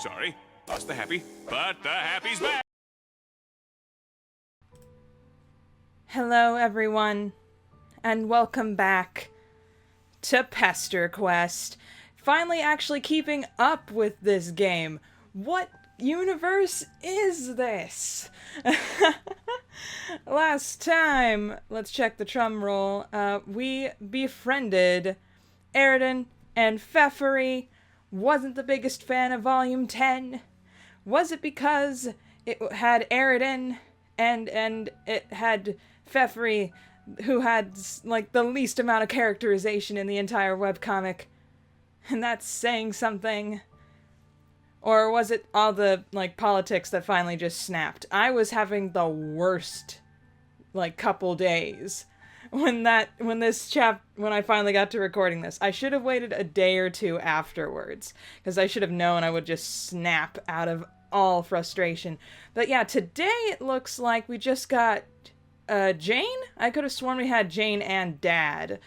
Sorry, lost the happy, but the happy's back. Hello, everyone, and welcome back to Pesterquest. Finally actually keeping up with this game. What universe is this? Last time, let's check the drum roll, we befriended Aridin and Pfeffery. Wasn't the biggest fan of Volume 10. Was it because it had Aridin and it had Pfeffery, who had, like, the least amount of characterization in the entire webcomic? And that's saying something. Or was it all the, like, politics that finally just snapped? I was having the worst, like, couple days when I finally got to recording this. I should have waited a day or two afterwards, because I should have known I would just snap out of all frustration. But yeah, today it looks like we just got Jane? I could have sworn we had Jane and Dad.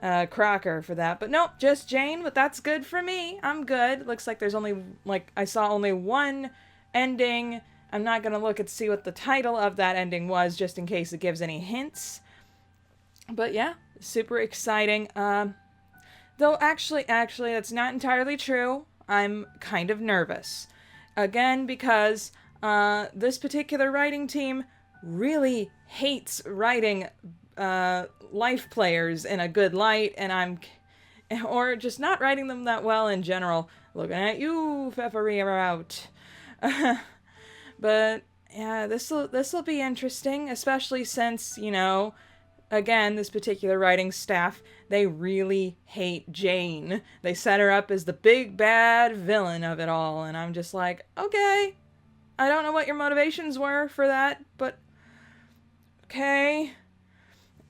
Crocker for that, but nope, just Jane, but that's good for me. I'm good. Looks like there's only, like, I saw only one ending. I'm not gonna look and see what the title of that ending was, just in case it gives any hints. But yeah, super exciting. Though actually, that's not entirely true. I'm kind of nervous. Again, because this particular writing team really hates writing life players in a good light, and or just not writing them that well in general. Looking at you, Pfeffery, are out. But yeah, this'll be interesting, especially since, you know, again, this particular writing staff, they really hate Jane. They set her up as the big bad villain of it all, and I'm just like, okay, I don't know what your motivations were for that, but okay.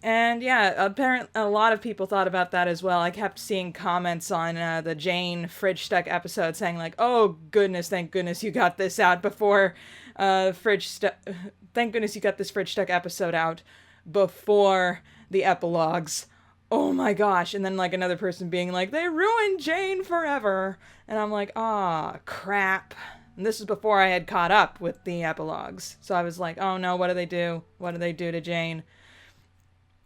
And yeah, apparently a lot of people thought about that as well. I kept seeing comments on the Jane Fridge Stuck episode saying like, oh goodness, thank goodness you got this out before thank goodness you got this Fridge Stuck episode out before the epilogues. Oh my gosh. And then like another person being like, they ruined Jane forever. And I'm like, ah, crap. And this is before I had caught up with the epilogues. So I was like, oh no, what do they do? What do they do to Jane?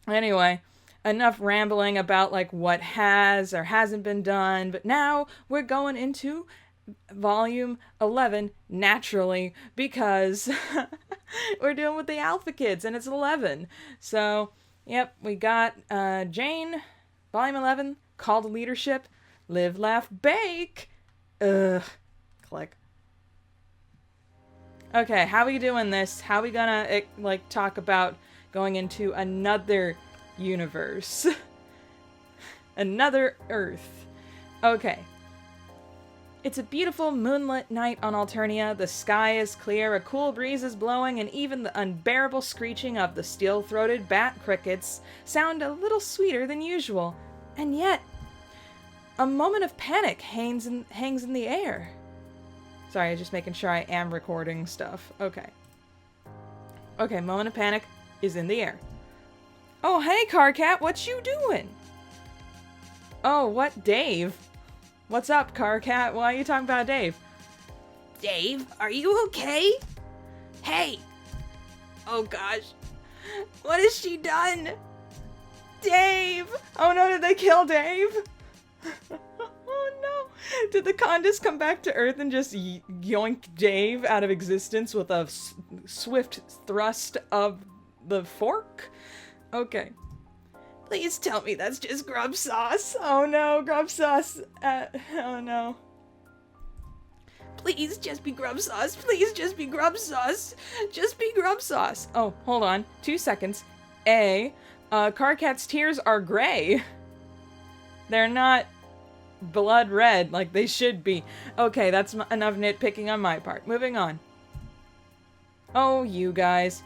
Anyway, enough rambling about like what has or hasn't been done, but now we're going into volume 11 naturally, because we're dealing with the Alpha Kids and it's 11. So, yep, we got Jane, volume 11, Call to Leadership, Live, Laugh, Bake. Ugh, click. Okay, how are we doing this? How are we gonna like talk about going into another universe? Another Earth. Okay. It's a beautiful moonlit night on Alternia. The sky is clear, a cool breeze is blowing, and even the unbearable screeching of the steel-throated bat crickets sound a little sweeter than usual. And yet, a moment of panic hangs in the air. Sorry, just making sure I am recording stuff. Okay. Okay, moment of panic is in the air. Oh, hey, Carcat, what you doing? Oh, what, Dave? What's up, Carcat? Why are you talking about Dave? Dave, are you okay? Hey! Oh gosh. What has she done? Dave! Oh no, did they kill Dave? Oh no! Did the Condis come back to Earth and just yoink Dave out of existence with a swift thrust of the fork? Okay. Please tell me that's just grub sauce. Oh no, grub sauce. Oh no. Please just be grub sauce. Please just be grub sauce. Just be grub sauce. Oh, hold on. 2 seconds. Carcat's tears are gray. They're not blood red like they should be. Okay, that's enough nitpicking on my part. Moving on. Oh, you guys.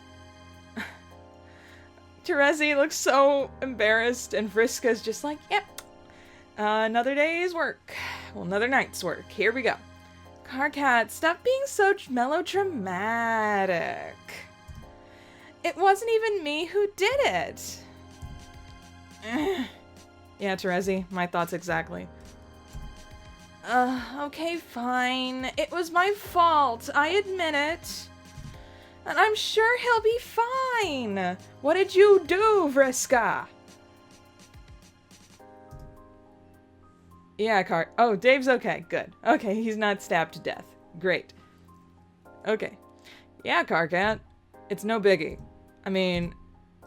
Terezi looks so embarrassed, and Vriska's just like, yep, another day's work. Well, another night's work. Here we go. Carcat, stop being so melodramatic. It wasn't even me who did it. Yeah, Terezi, my thoughts exactly. Okay, fine. It was my fault. I admit it. And I'm sure he'll be fine. What did you do, Vriska? Yeah, Oh, Dave's okay. Good. Okay, he's not stabbed to death. Great. Okay. Yeah, Carcat. It's no biggie. I mean,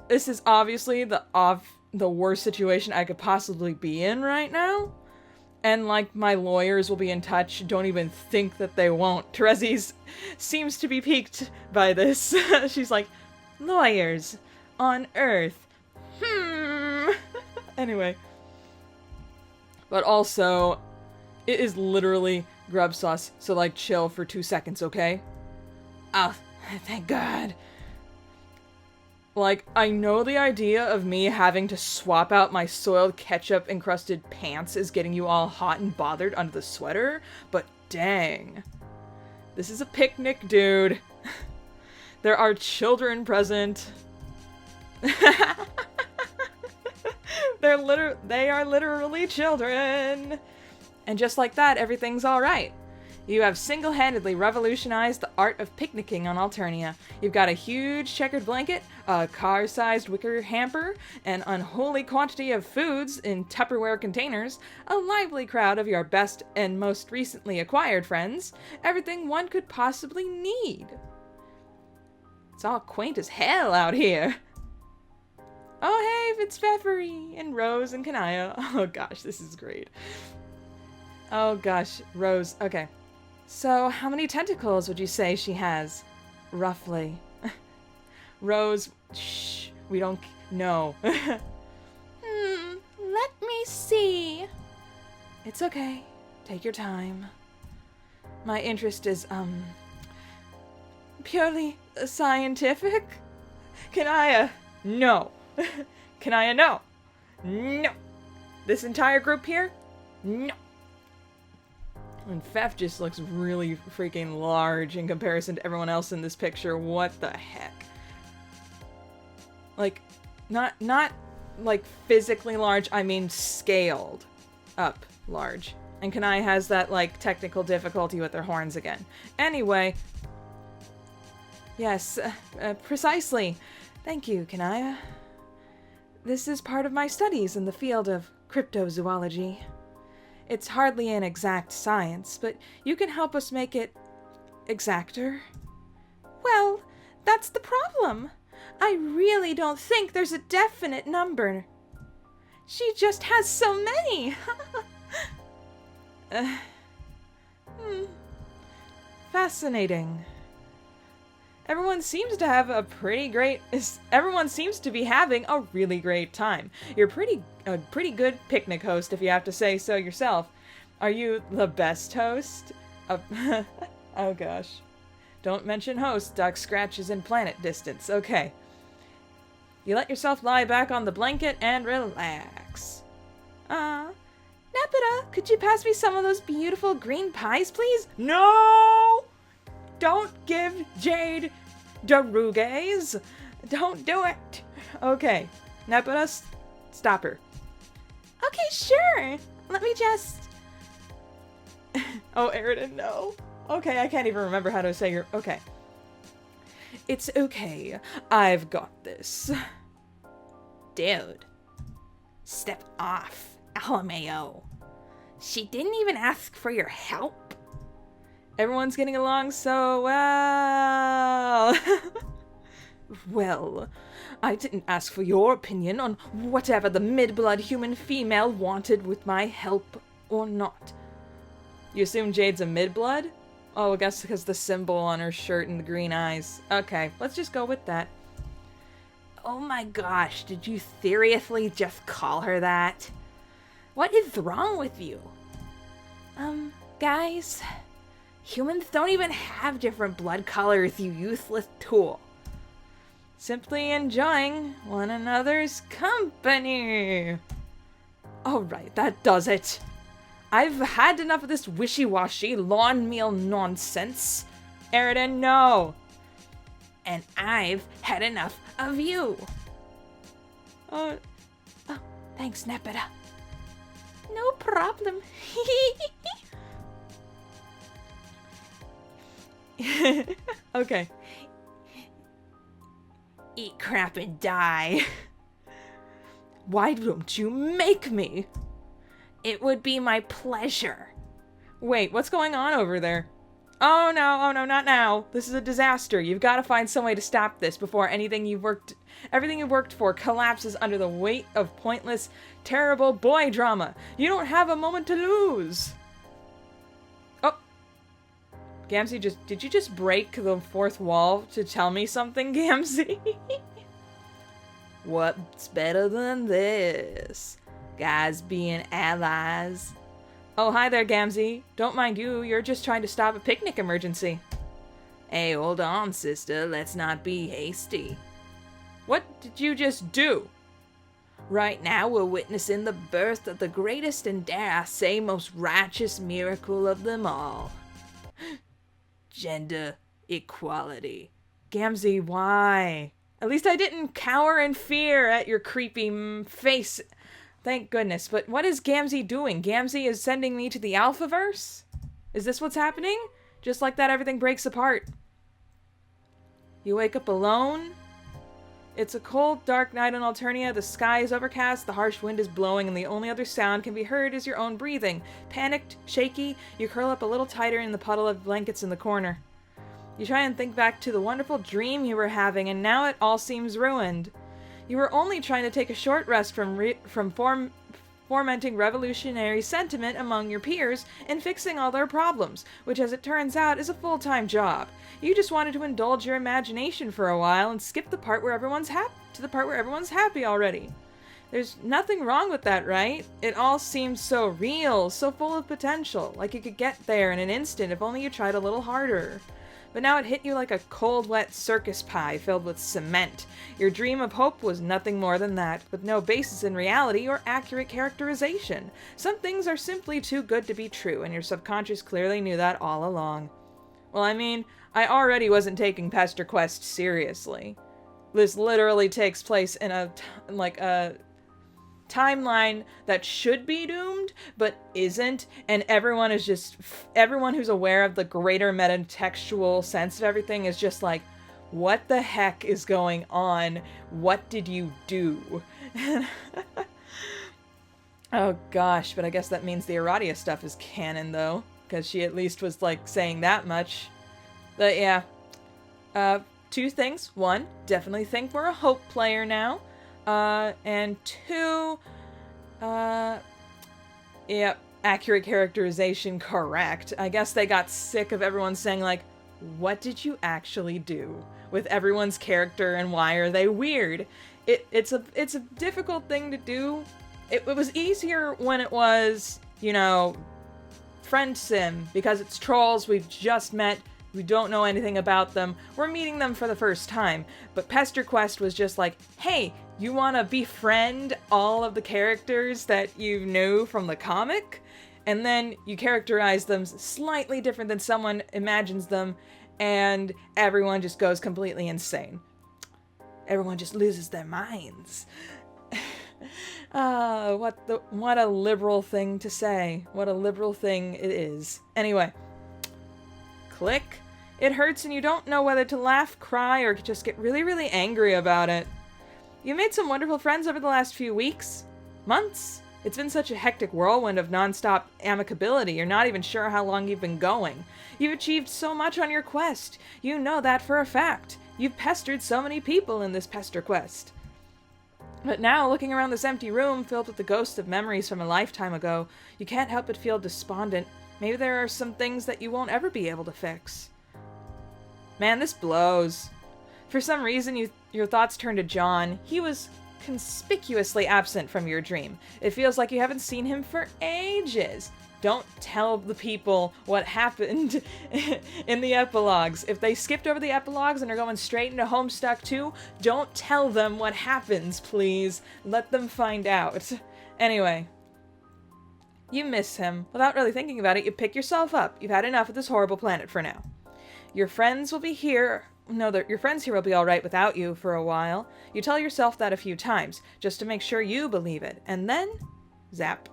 this is obviously the worst situation I could possibly be in right now. And, like, my lawyers will be in touch. Don't even think that they won't. Terezi's seems to be piqued by this. She's like, lawyers on Earth. Anyway. But also, it is literally grub sauce. So, like, chill for 2 seconds, okay? Oh, thank God. Like, I know the idea of me having to swap out my soiled ketchup-encrusted pants is getting you all hot and bothered under the sweater, but dang. This is a picnic, dude. There are children present. They are literally children. And just like that, everything's alright. You have single-handedly revolutionized the art of picnicking on Alternia. You've got a huge checkered blanket, a car-sized wicker hamper, an unholy quantity of foods in Tupperware containers, a lively crowd of your best and most recently acquired friends, everything one could possibly need. It's all quaint as hell out here. Oh hey, it's Pfeffery and Rose and Kanaya. Oh gosh, this is great. Oh gosh, Rose, okay. So, how many tentacles would you say she has? Roughly. Rose, shh, we don't know. Let me see. It's okay. Take your time. My interest is, purely scientific. Kanaya, no. Kanaya, no. No. This entire group here? No. And Pfeff just looks really freaking large in comparison to everyone else in this picture. What the heck? Like, not like physically large, I mean scaled up large. And Kanai has that, like, technical difficulty with their horns again. Anyway. Yes, precisely. Thank you, Kanaya. This is part of my studies in the field of cryptozoology. It's hardly an exact science, but you can help us make it exacter. Well, that's the problem. I really don't think there's a definite number. She just has so many. Fascinating. Everyone seems to have a pretty great... Everyone seems to be having a really great time. You're a pretty good picnic host, if you have to say so yourself. Are you the best host? Oh gosh. Don't mention host. Doc Scratch is in planet distance. Okay. You let yourself lie back on the blanket and relax. Nepeta, could you pass me some of those beautiful green pies, please? No! Don't give Jade deruges. Don't do it. Okay. Nepeta, stop her. Okay, sure. Let me just... Oh, Aridin, no. Okay, I can't even remember how to say your... Okay. It's okay. I've got this. Dude. Step off, LMAO. She didn't even ask for your help. Everyone's getting along so well. Well, I didn't ask for your opinion on whatever the mid-blood human female wanted with my help or not. You assume Jade's a mid-blood? Oh, I guess because the symbol on her shirt and the green eyes. Okay, let's just go with that. Oh my gosh, did you seriously just call her that? What is wrong with you? Guys, humans don't even have different blood colors, you useless tool. Simply enjoying one another's company. Alright, that does it. I've had enough of this wishy-washy lawn meal nonsense. Aridin, no. And I've had enough of you. Oh, thanks, Nepeta. No problem. Okay. Eat crap and die. Why don't you make me? It would be my pleasure. Wait, what's going on over there? Oh no, not now. This is a disaster. You've got to find some way to stop this before everything you've worked for collapses under the weight of pointless, terrible boy drama. You don't have a moment to lose. Oh. Gamzee, did you just break the fourth wall to tell me something, Gamzee? What's better than this? Guys being allies. Oh, hi there, Gamzee. Don't mind you, you're just trying to stop a picnic emergency. Hey, hold on, sister. Let's not be hasty. What did you just do? Right now, we're witnessing the birth of the greatest and, dare I say, most righteous miracle of them all. Gender equality. Gamzee, why? At least I didn't cower in fear at your creepy face. Thank goodness. But what is Gamzee doing? Gamzee is sending me to the Alphaverse? Is this what's happening? Just like that, everything breaks apart. You wake up alone? It's a cold, dark night in Alternia. The sky is overcast, the harsh wind is blowing, and the only other sound can be heard is your own breathing. Panicked, shaky, you curl up a little tighter in the puddle of blankets in the corner. You try and think back to the wonderful dream you were having, and now it all seems ruined. You were only trying to take a short rest from fomenting revolutionary sentiment among your peers and fixing all their problems, which, as it turns out, is a full-time job. You just wanted to indulge your imagination for a while and skip the part where everyone's happy already. There's nothing wrong with that, right? It all seems so real, so full of potential, like you could get there in an instant if only you tried a little harder. But now it hit you like a cold, wet circus pie filled with cement. Your dream of hope was nothing more than that, with no basis in reality or accurate characterization. Some things are simply too good to be true, and your subconscious clearly knew that all along. Well, I mean, I already wasn't taking Pesterquest seriously. This literally takes place in a timeline that should be doomed, but isn't, and everyone who's aware of the greater metatextual sense of everything is just like, what the heck is going on? What did you do? Oh gosh, but I guess that means the Aradia stuff is canon though, because she at least was like saying that much. But yeah, two things. One, definitely think we're a hope player now. And two, yep, accurate characterization, correct. I guess they got sick of everyone saying, like, what did you actually do with everyone's character and why are they weird? It's a difficult thing to do. It was easier when it was, you know, friend sim, because it's trolls we've just met. We don't know anything about them. We're meeting them for the first time. But Pesterquest was just like, hey, you want to befriend all of the characters that you knew from the comic? And then you characterize them slightly different than someone imagines them, and everyone just goes completely insane. Everyone just loses their minds. What a liberal thing to say. What a liberal thing it is. Anyway. Click. It hurts and you don't know whether to laugh, cry, or just get really, really angry about it. You made some wonderful friends over the last few weeks. Months. It's been such a hectic whirlwind of non-stop amicability, you're not even sure how long you've been going. You've achieved so much on your quest. You know that for a fact. You've pestered so many people in this Pesterquest. But now, looking around this empty room filled with the ghosts of memories from a lifetime ago, you can't help but feel despondent. Maybe there are some things that you won't ever be able to fix. Man, this blows. For some reason, your thoughts turn to John. He was conspicuously absent from your dream. It feels like you haven't seen him for ages. Don't tell the people what happened in the epilogues. If they skipped over the epilogues and are going straight into Homestuck 2, don't tell them what happens, please. Let them find out. Anyway. You miss him. Without really thinking about it, you pick yourself up. You've had enough of this horrible planet for now. Your friends will be here. No, your friends here will be alright without you for a while. You tell yourself that a few times, just to make sure you believe it. And then, zap.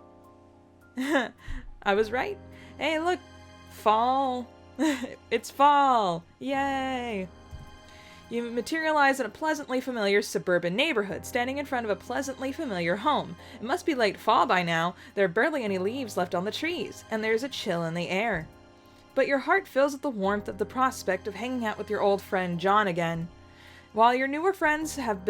I was right. Hey, look. Fall. It's fall! Yay! You materialize in a pleasantly familiar suburban neighborhood, standing in front of a pleasantly familiar home. It must be late fall by now. There are barely any leaves left on the trees, and there's a chill in the air. But your heart fills with the warmth of the prospect of hanging out with your old friend John again. While your newer friends have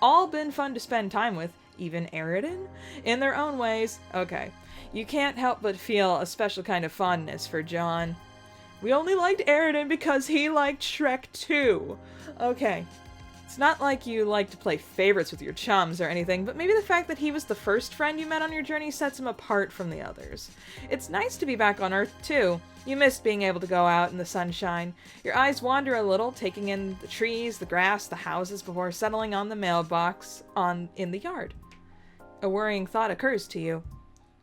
all been fun to spend time with, even Aridin, in their own ways, okay, you can't help but feel a special kind of fondness for John. We only liked Aridin because he liked Shrek too. Okay. It's not like you like to play favorites with your chums or anything, but maybe the fact that he was the first friend you met on your journey sets him apart from the others. It's nice to be back on Earth too. You miss being able to go out in the sunshine. Your eyes wander a little, taking in the trees, the grass, the houses before settling on the mailbox in the yard. A worrying thought occurs to you.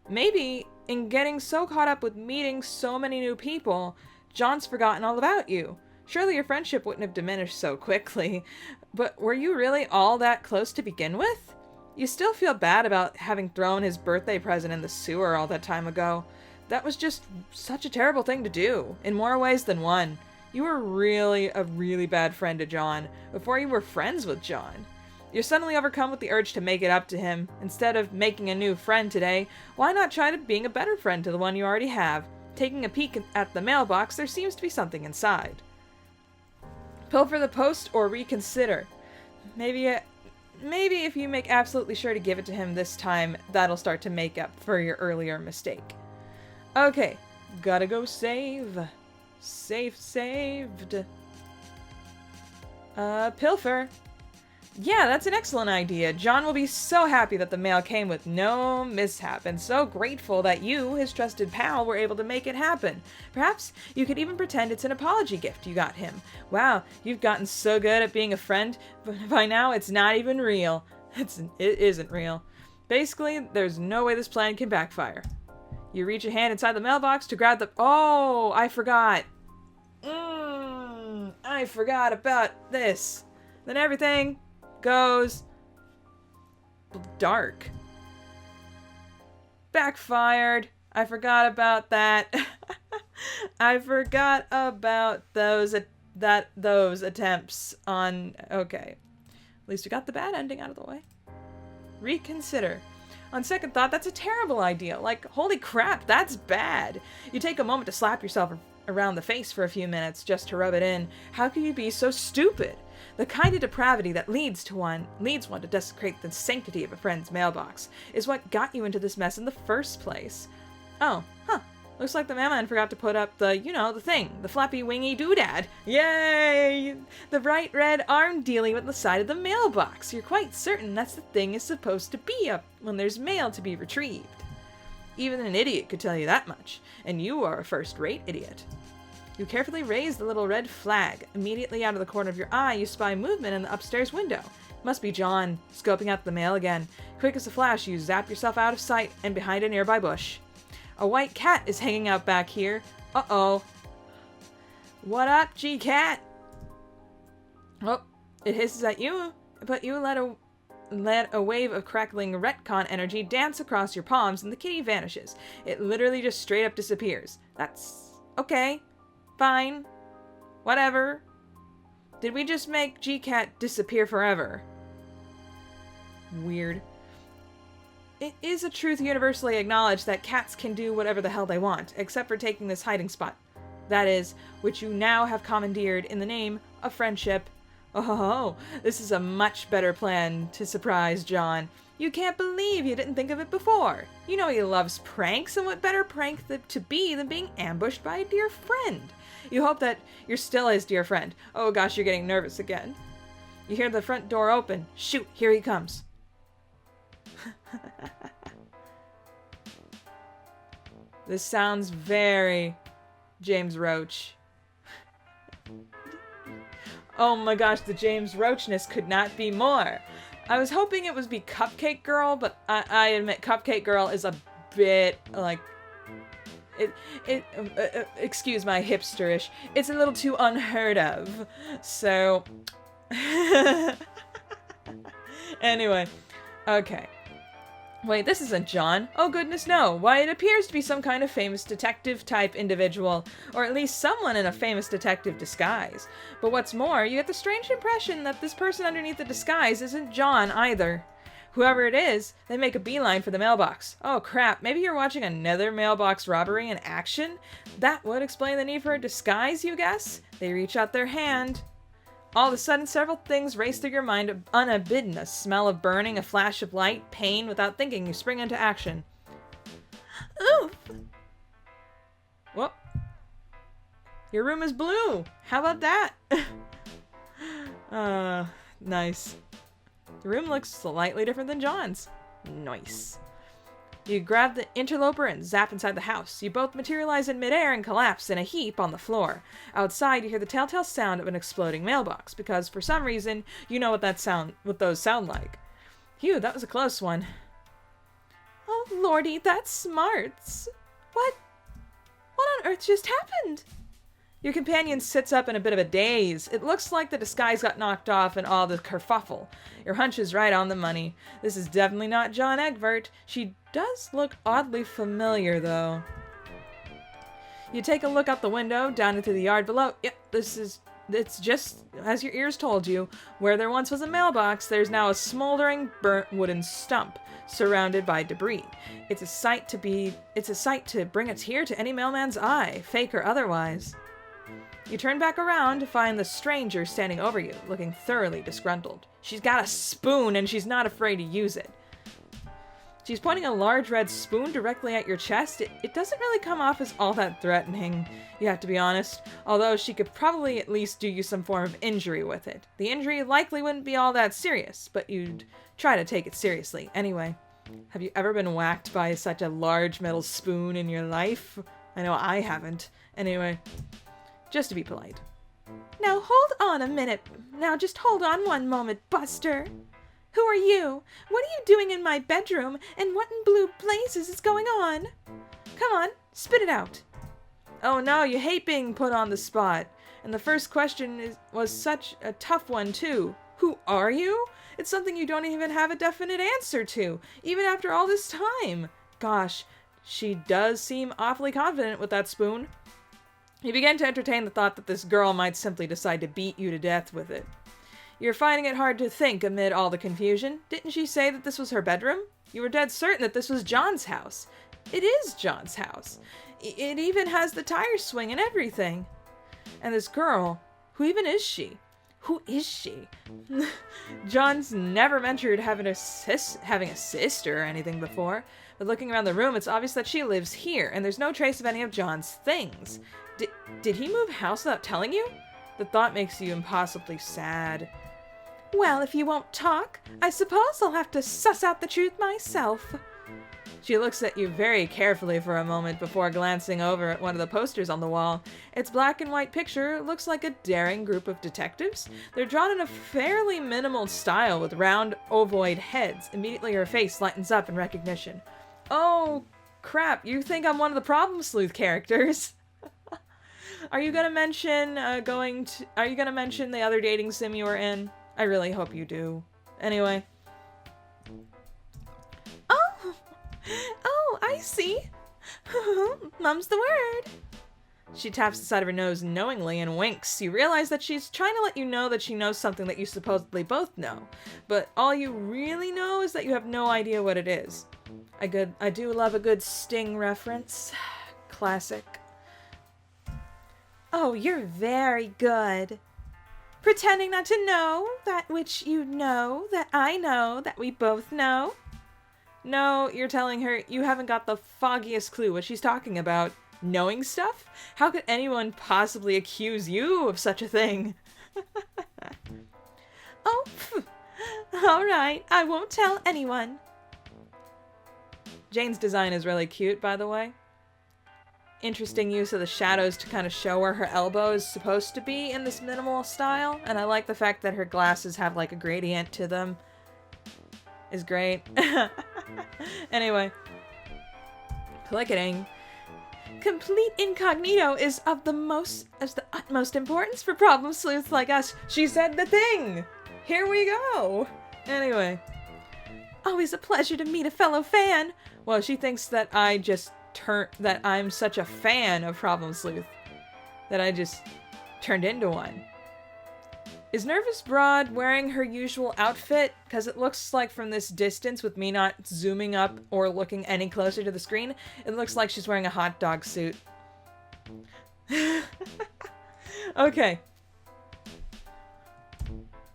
Maybe, in getting so caught up with meeting so many new people, John's forgotten all about you. Surely your friendship wouldn't have diminished so quickly. But were you really all that close to begin with? You still feel bad about having thrown his birthday present in the sewer all that time ago. That was just such a terrible thing to do, in more ways than one. You were really a really bad friend to John, before you were friends with John. You're suddenly overcome with the urge to make it up to him. Instead of making a new friend today, why not try being a better friend to the one you already have? Taking a peek at the mailbox, there seems to be something inside. Pilfer the post or reconsider. Maybe if you make absolutely sure to give it to him this time, that'll start to make up for your earlier mistake. Okay, gotta go save. Saved. Pilfer. Yeah, that's an excellent idea. John will be so happy that the mail came with no mishap, and so grateful that you, his trusted pal, were able to make it happen. Perhaps you could even pretend it's an apology gift you got him. Wow, you've gotten so good at being a friend, but by now it's not even real. It isn't real. Basically, there's no way this plan can backfire. You reach a hand inside the mailbox to grab the... Oh, I forgot. I forgot about this. Then everything goes dark. Backfired. I forgot about that. I forgot about those attempts on... Okay. At least we got the bad ending out of the way. Reconsider. On second thought, that's a terrible idea. Like, holy crap, that's bad. You take a moment to slap yourself around the face for a few minutes just to rub it in. How could you be so stupid? The kind of depravity that leads one to desecrate the sanctity of a friend's mailbox is what got you into this mess in the first place. Oh, looks like the mailman forgot to put up the flappy wingy doodad. Yay! The bright red arm dealing with the side of the mailbox. You're quite certain that's the thing is supposed to be up when there's mail to be retrieved. Even an idiot could tell you that much, and you are a first-rate idiot. You carefully raise the little red flag. Immediately out of the corner of your eye, you spy movement in the upstairs window. Must be John, scoping out the mail again. Quick as a flash, you zap yourself out of sight and behind a nearby bush. A white cat is hanging out back here. Uh-oh. What up, G-Cat? Oh, it hisses at you, but you let a wave of crackling retcon energy dance across your palms and the kitty vanishes. It literally just straight up disappears. That's okay. Fine. Whatever. Did we just make G-Cat disappear forever? Weird. It is a truth universally acknowledged that cats can do whatever the hell they want, except for taking this hiding spot. That is, which you now have commandeered in the name of friendship. Oh, this is a much better plan to surprise John. You can't believe you didn't think of it before. You know he loves pranks, and what better prank to be than being ambushed by a dear friend? You hope that you're still his dear friend. Oh gosh, you're getting nervous again. You hear the front door open. Shoot, here he comes. This sounds very James Roach. Oh my gosh, the James Roachness could not be more. I was hoping it would be Cupcake Girl, but I admit Cupcake Girl is a bit like... excuse my hipsterish. It's a little too unheard of. So... Anyway. Okay. Wait, this isn't John. Oh goodness, no. Why, it appears to be some kind of famous detective-type individual, or at least someone in a famous detective disguise. But what's more, you get the strange impression that this person underneath the disguise isn't John either. Whoever it is, they make a beeline for the mailbox. Oh crap, maybe you're watching another mailbox robbery in action? That would explain the need for a disguise, you guess? They reach out their hand. All of a sudden, several things race through your mind unbidden. A smell of burning, a flash of light, pain. Without thinking, you spring into action. Oof! Whoop. Your room is blue. How about that? Nice. The room looks slightly different than John's. Nice. You grab the interloper and zap inside the house. You both materialize in midair and collapse in a heap on the floor. Outside, you hear the telltale sound of an exploding mailbox, because for some reason, you know what those sound like. Phew, that was a close one. Oh, lordy, that's smarts. What on earth just happened? Your companion sits up in a bit of a daze. It looks like the disguise got knocked off in all the kerfuffle. Your hunch is right on the money. This is definitely not John Egbert. She does look oddly familiar, though. You take a look out the window, down into the yard below. Yep, it's just as your ears told you. Where there once was a mailbox, there's now a smoldering, burnt wooden stump, surrounded by debris. It's a sight to bring a tear to any mailman's eye, fake or otherwise. You turn back around to find the stranger standing over you, looking thoroughly disgruntled. She's got a spoon and she's not afraid to use it. She's pointing a large red spoon directly at your chest. It doesn't really come off as all that threatening, you have to be honest, although she could probably at least do you some form of injury with it. The injury likely wouldn't be all that serious, but you'd try to take it seriously. Anyway, have you ever been whacked by such a large metal spoon in your life? I know I haven't. Anyway, just to be polite. Now hold on a minute. Now just hold on one moment, Buster. Who are you? What are you doing in my bedroom? And what in blue blazes is going on? Come on, spit it out. Oh no, you hate being put on the spot. And the first question was such a tough one too. Who are you? It's something you don't even have a definite answer to, even after all this time. Gosh, she does seem awfully confident with that spoon. You begin to entertain the thought that this girl might simply decide to beat you to death with it. You're finding it hard to think amid all the confusion. Didn't she say that this was her bedroom? You were dead certain that this was John's house. It is John's house. It even has the tire swing and everything. And this girl, who even is she? Who is she? John's never mentioned having a sister or anything before, but looking around the room, it's obvious that she lives here, and there's no trace of any of John's things. Did he move house without telling you? The thought makes you impossibly sad. Well, if you won't talk, I suppose I'll have to suss out the truth myself. She looks at you very carefully for a moment before glancing over at one of the posters on the wall. Its black and white picture looks like a daring group of detectives. They're drawn in a fairly minimal style with round, ovoid heads. Immediately her face lightens up in recognition. Oh, crap, you think I'm one of the Problem Sleuth characters? Are you gonna mention the other dating sim you were in? I really hope you do. Anyway. Oh, I see. Mum's the word. She taps the side of her nose knowingly and winks. You realize that she's trying to let you know that she knows something that you supposedly both know. But all you really know is that you have no idea what it is. I do love a good Sting reference. Classic. Oh, you're very good. Pretending not to know that which you know, that I know, that we both know. No, you're telling her you haven't got the foggiest clue what she's talking about. Knowing stuff? How could anyone possibly accuse you of such a thing? Oh, all right, I won't tell anyone. Jane's design is really cute, by the way. Interesting use of the shadows to kind of show where her elbow is supposed to be in this minimal style, and I like the fact that her glasses have like a gradient to them. Is great. Anyway. Clicketing. Complete incognito is of the utmost importance for problem sleuths like us. She said the thing! Here we go! Anyway. Always a pleasure to meet a fellow fan. Well, she thinks that that I'm such a fan of Problem Sleuth that I just turned into one. Is Nervous Broad wearing her usual outfit? Because it looks like from this distance, with me not zooming up or looking any closer to the screen, it looks like she's wearing a hot dog suit. Okay.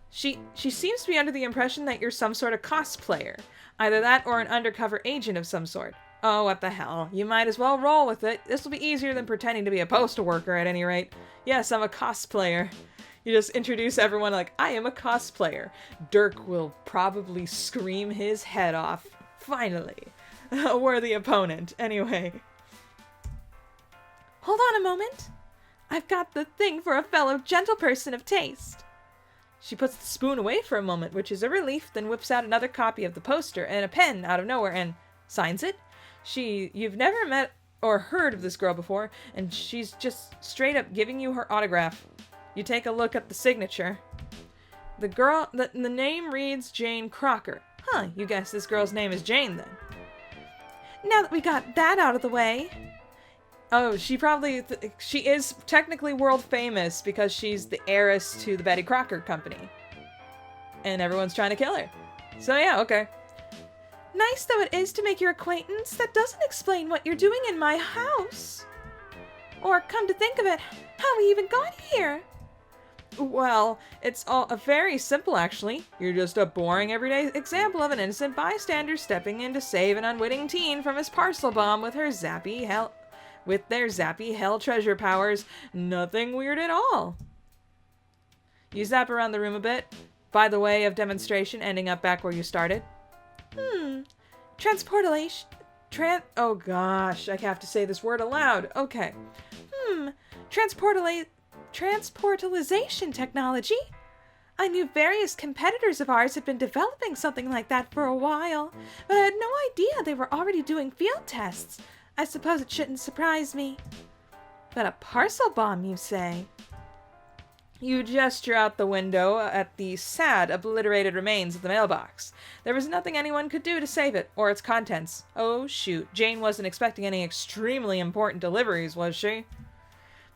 She seems to be under the impression that you're some sort of cosplayer. Either that or an undercover agent of some sort. Oh, what the hell. You might as well roll with it. This will be easier than pretending to be a postal worker at any rate. Yes, I'm a cosplayer. You just introduce everyone like, I am a cosplayer. Dirk will probably scream his head off. Finally. A worthy opponent. Anyway. Hold on a moment. I've got the thing for a fellow gentle person of taste. She puts the spoon away for a moment, which is a relief, then whips out another copy of the poster and a pen out of nowhere and signs it. You've never met or heard of this girl before, and she's just straight up giving you her autograph. You take a look at the signature. The name reads Jane Crocker. Huh, you guess this girl's name is Jane then. Now that we got that out of the way. Oh, she is technically world famous because she's the heiress to the Betty Crocker company. And everyone's trying to kill her. So yeah, okay. Nice though it is to make your acquaintance, that doesn't explain what you're doing in my house. Or, come to think of it, how we even got here. Well, it's all very simple actually. You're just a boring everyday example of an innocent bystander stepping in to save an unwitting teen from his parcel bomb with their zappy hell treasure powers. Nothing weird at all. You zap around the room a bit, by the way of demonstration, ending up back where you started. Transportation. Oh gosh, I have to say this word aloud. Okay. Transportalization technology. I knew various competitors of ours had been developing something like that for a while, but I had no idea they were already doing field tests. I suppose it shouldn't surprise me. But a parcel bomb, you say? You gesture out the window at the sad, obliterated remains of the mailbox. There was nothing anyone could do to save it, or its contents. Oh shoot, Jane wasn't expecting any extremely important deliveries, was she?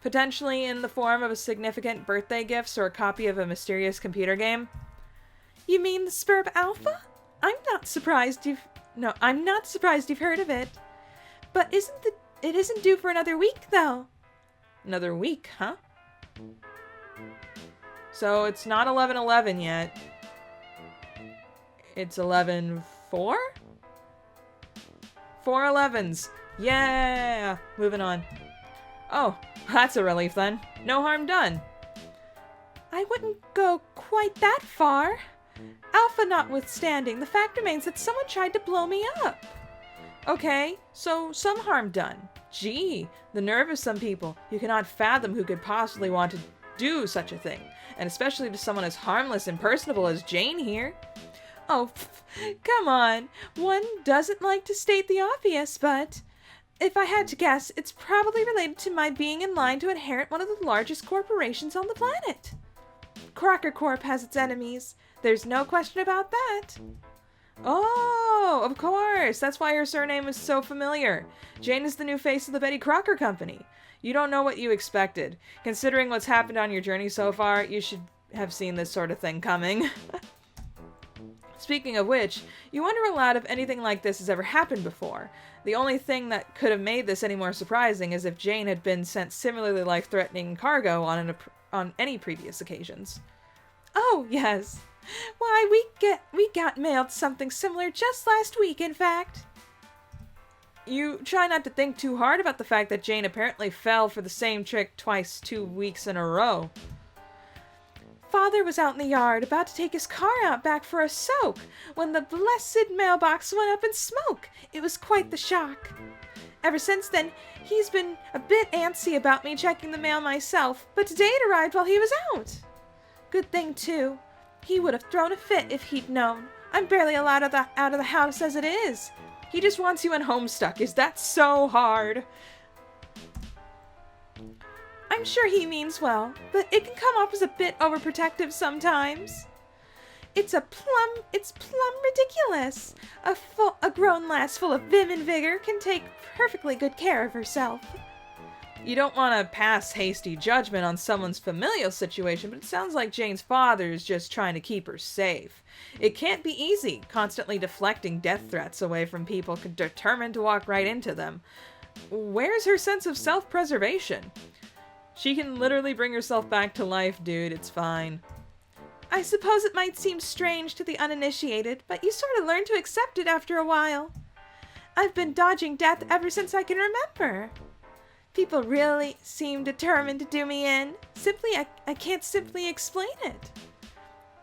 Potentially in the form of a significant birthday gifts or a copy of a mysterious computer game? You mean the Spurb Alpha? I'm not surprised you've heard of it. But it isn't due for another week, though. Another week, huh? So it's not 11/11 yet. It's 11/4? 4 11s. Yeah! Moving on. Oh, that's a relief then. No harm done. I wouldn't go quite that far. Alpha notwithstanding, the fact remains that someone tried to blow me up. Okay, so some harm done. Gee, the nerve of some people. You cannot fathom who could possibly want to do such a thing, and especially to someone as harmless and personable as Jane here. Oh, come on. One doesn't like to state the obvious, but if I had to guess, it's probably related to my being in line to inherit one of the largest corporations on the planet. Crocker Corp has its enemies. There's no question about that. Oh, of course. That's why her surname is so familiar. Jane is the new face of the Betty Crocker company. You don't know what you expected. Considering what's happened on your journey so far, you should have seen this sort of thing coming. Speaking of which, you wonder aloud if anything like this has ever happened before. The only thing that could have made this any more surprising is if Jane had been sent similarly life-threatening cargo on any previous occasions. Oh, yes. Why, we got mailed something similar just last week, in fact. You try not to think too hard about the fact that Jane apparently fell for the same trick twice 2 weeks in a row. Father was out in the yard about to take his car out back for a soak when the blessed mailbox went up in smoke. It was quite the shock. Ever since then, he's been a bit antsy about me checking the mail myself, but today it arrived while he was out. Good thing, too. He would have thrown a fit if he'd known. I'm barely allowed out of the house as it is. He just wants you in Homestuck. Is that so hard? I'm sure he means well, but it can come off as a bit overprotective sometimes. It's plumb ridiculous. A grown lass full of vim and vigor can take perfectly good care of herself. You don't want to pass hasty judgment on someone's familial situation, but it sounds like Jane's father is just trying to keep her safe. It can't be easy, constantly deflecting death threats away from people determined to walk right into them. Where's her sense of self-preservation? She can literally bring herself back to life, dude. It's fine. I suppose it might seem strange to the uninitiated, but you sort of learn to accept it after a while. I've been dodging death ever since I can remember. People really seem determined to do me in. I can't simply explain it.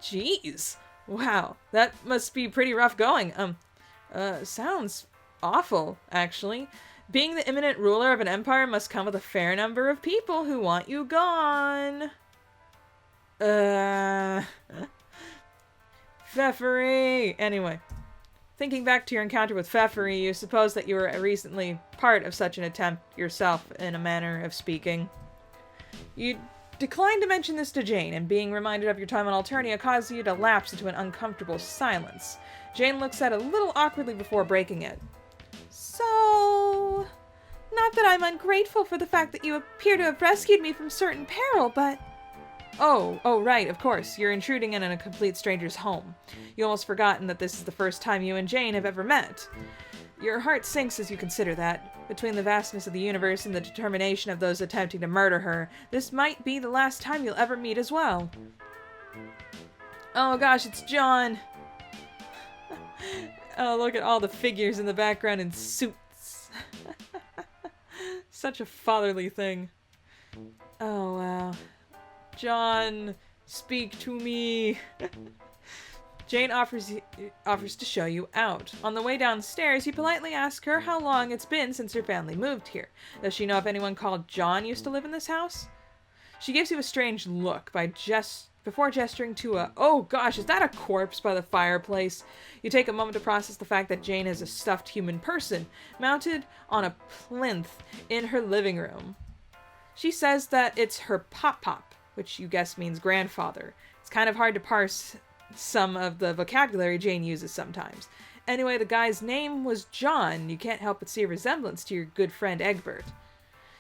Jeez. Wow, that must be pretty rough going. Sounds awful, actually. Being the imminent ruler of an empire must come with a fair number of people who want you gone. Pfeffery! Anyway, thinking back to your encounter with Pfeffery, you suppose that you were recently part of such an attempt yourself, in a manner of speaking. You declined to mention this to Jane, and being reminded of your time on Alternia caused you to lapse into an uncomfortable silence. Jane looks at it a little awkwardly before breaking it. So, not that I'm ungrateful for the fact that you appear to have rescued me from certain peril, but... Oh, right, of course. You're intruding in a complete stranger's home. You almost forgotten that this is the first time you and Jane have ever met. Your heart sinks as you consider that. Between the vastness of the universe and the determination of those attempting to murder her, this might be the last time you'll ever meet as well. Oh gosh, it's John! Oh, look at all the figures in the background in suits. Such a fatherly thing. Oh, wow. John, speak to me. Jane offers to show you out. On the way downstairs, you politely ask her how long it's been since her family moved here. Does she know if anyone called John used to live in this house? She gives you a strange look before gesturing to a, oh gosh, is that a corpse by the fireplace? You take a moment to process the fact that Jane is a stuffed human person, mounted on a plinth in her living room. She says that it's her pop-pop, which you guess means grandfather. It's kind of hard to parse some of the vocabulary Jane uses sometimes. Anyway, the guy's name was John. You can't help but see a resemblance to your good friend Egbert.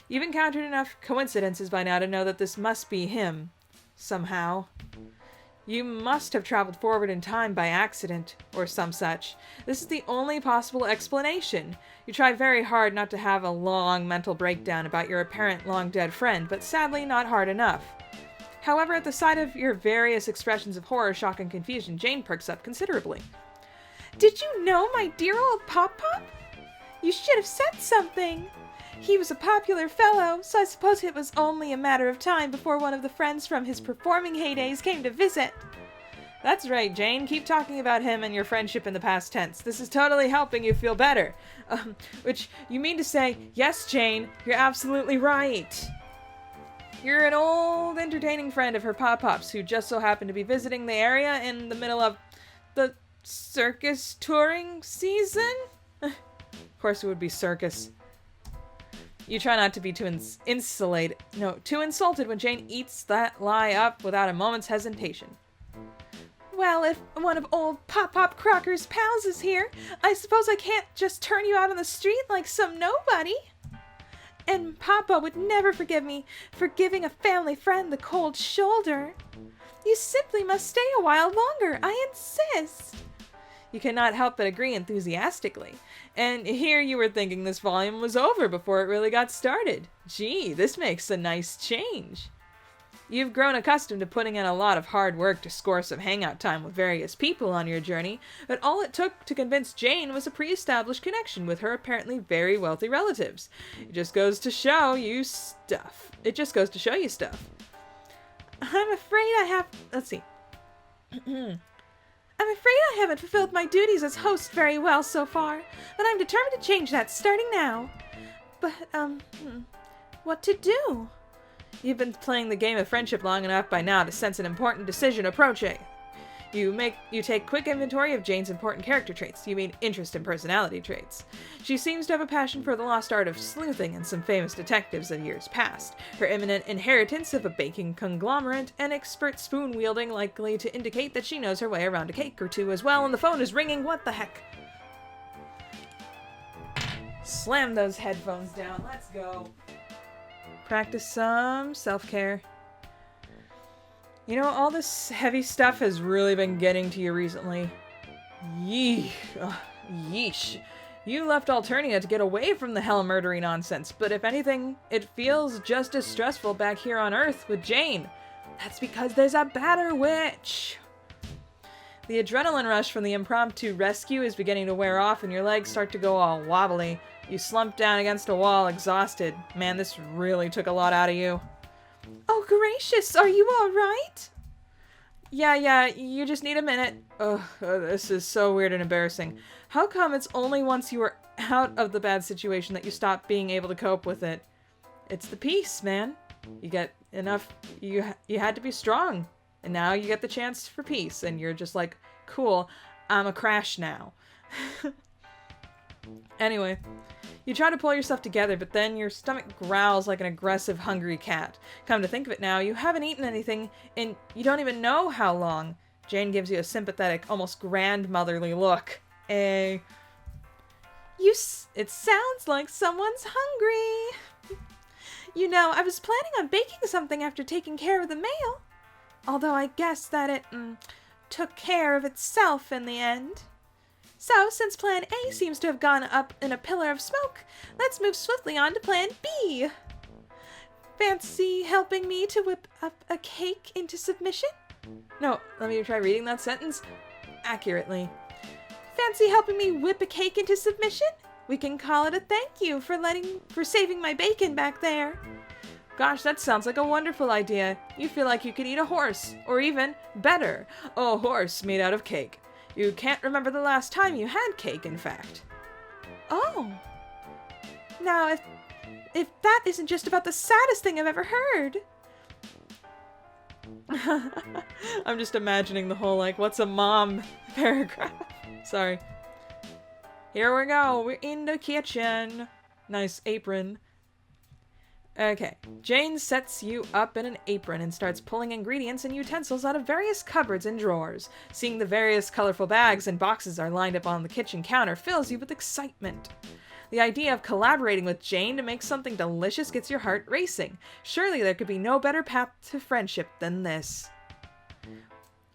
You've encountered enough coincidences by now to know that this must be him. Somehow. You must have traveled forward in time by accident, or some such. This is the only possible explanation. You try very hard not to have a long mental breakdown about your apparent long-dead friend, but sadly not hard enough. However, at the sight of your various expressions of horror, shock, and confusion, Jane perks up considerably. Did you know my dear old Pop-Pop? You should have said something. He was a popular fellow, so I suppose it was only a matter of time before one of the friends from his performing heydays came to visit. That's right, Jane. Keep talking about him and your friendship in the past tense. This is totally helping you feel better. Which, you mean to say, yes, Jane, you're absolutely right. You're an old, entertaining friend of her Pop-Pop's who just so happened to be visiting the area in the middle of the circus touring season? Of course it would be circus. You try not to be too insulted when Jane eats that lie up without a moment's hesitation. Well, if one of old Pop-Pop Crocker's pals is here, I suppose I can't just turn you out on the street like some nobody. And Papa would never forgive me for giving a family friend the cold shoulder. You simply must stay a while longer, I insist. You cannot help but agree enthusiastically. And here you were thinking this volume was over before it really got started. Gee, this makes a nice change. You've grown accustomed to putting in a lot of hard work to score some hangout time with various people on your journey, but all it took to convince Jane was a pre-established connection with her apparently very wealthy relatives. It just goes to show you stuff. I'm afraid I have... Let's see. I'm afraid I haven't fulfilled my duties as host very well so far, but I'm determined to change that starting now. But, what to do? You've been playing the game of friendship long enough by now to sense an important decision approaching. You take quick inventory of Jane's important character traits. You mean interest and personality traits. She seems to have a passion for the lost art of sleuthing and some famous detectives of years past. Her imminent inheritance of a baking conglomerate and expert spoon-wielding likely to indicate that she knows her way around a cake or two as well, and the phone is ringing. What the heck? Slam those headphones down. Let's go. Practice some self-care. You know, all this heavy stuff has really been getting to you recently. Yeesh. You left Alternia to get away from the hell-murdery nonsense, but if anything, it feels just as stressful back here on Earth with Jane. That's because there's a badder witch. The adrenaline rush from the impromptu rescue is beginning to wear off and your legs start to go all wobbly. You slump down against a wall, exhausted. Man, this really took a lot out of you. Oh, gracious, are you all right? Yeah, you just need a minute. Ugh, this is so weird and embarrassing. How come it's only once you were out of the bad situation that you stop being able to cope with it? It's the peace, man. You get enough, you had to be strong. And now you get the chance for peace, and you're just like, cool, I'm a crash now. Anyway, you try to pull yourself together, but then your stomach growls like an aggressive, hungry cat. Come to think of it now, you haven't eaten anything and you don't even know how long. Jane gives you a sympathetic, almost grandmotherly look. It sounds like someone's hungry. You know, I was planning on baking something after taking care of the mail. Although I guess that it took care of itself in the end. So, since Plan A seems to have gone up in a pillar of smoke, let's move swiftly on to Plan B. Fancy helping me to whip up a cake into submission? No, let me try reading that sentence accurately. Fancy helping me whip a cake into submission? We can call it a thank you for saving my bacon back there. Gosh, that sounds like a wonderful idea. You feel like you could eat a horse, or even better, a horse made out of cake. You can't remember the last time you had cake, in fact. Oh. Now, if that isn't just about the saddest thing I've ever heard. I'm just imagining the whole, like, what's a mom paragraph. Sorry. Here we go. We're in the kitchen. Nice apron. Okay, Jane sets you up in an apron and starts pulling ingredients and utensils out of various cupboards and drawers. Seeing the various colorful bags and boxes are lined up on the kitchen counter fills you with excitement. The idea of collaborating with Jane to make something delicious gets your heart racing. Surely there could be no better path to friendship than this.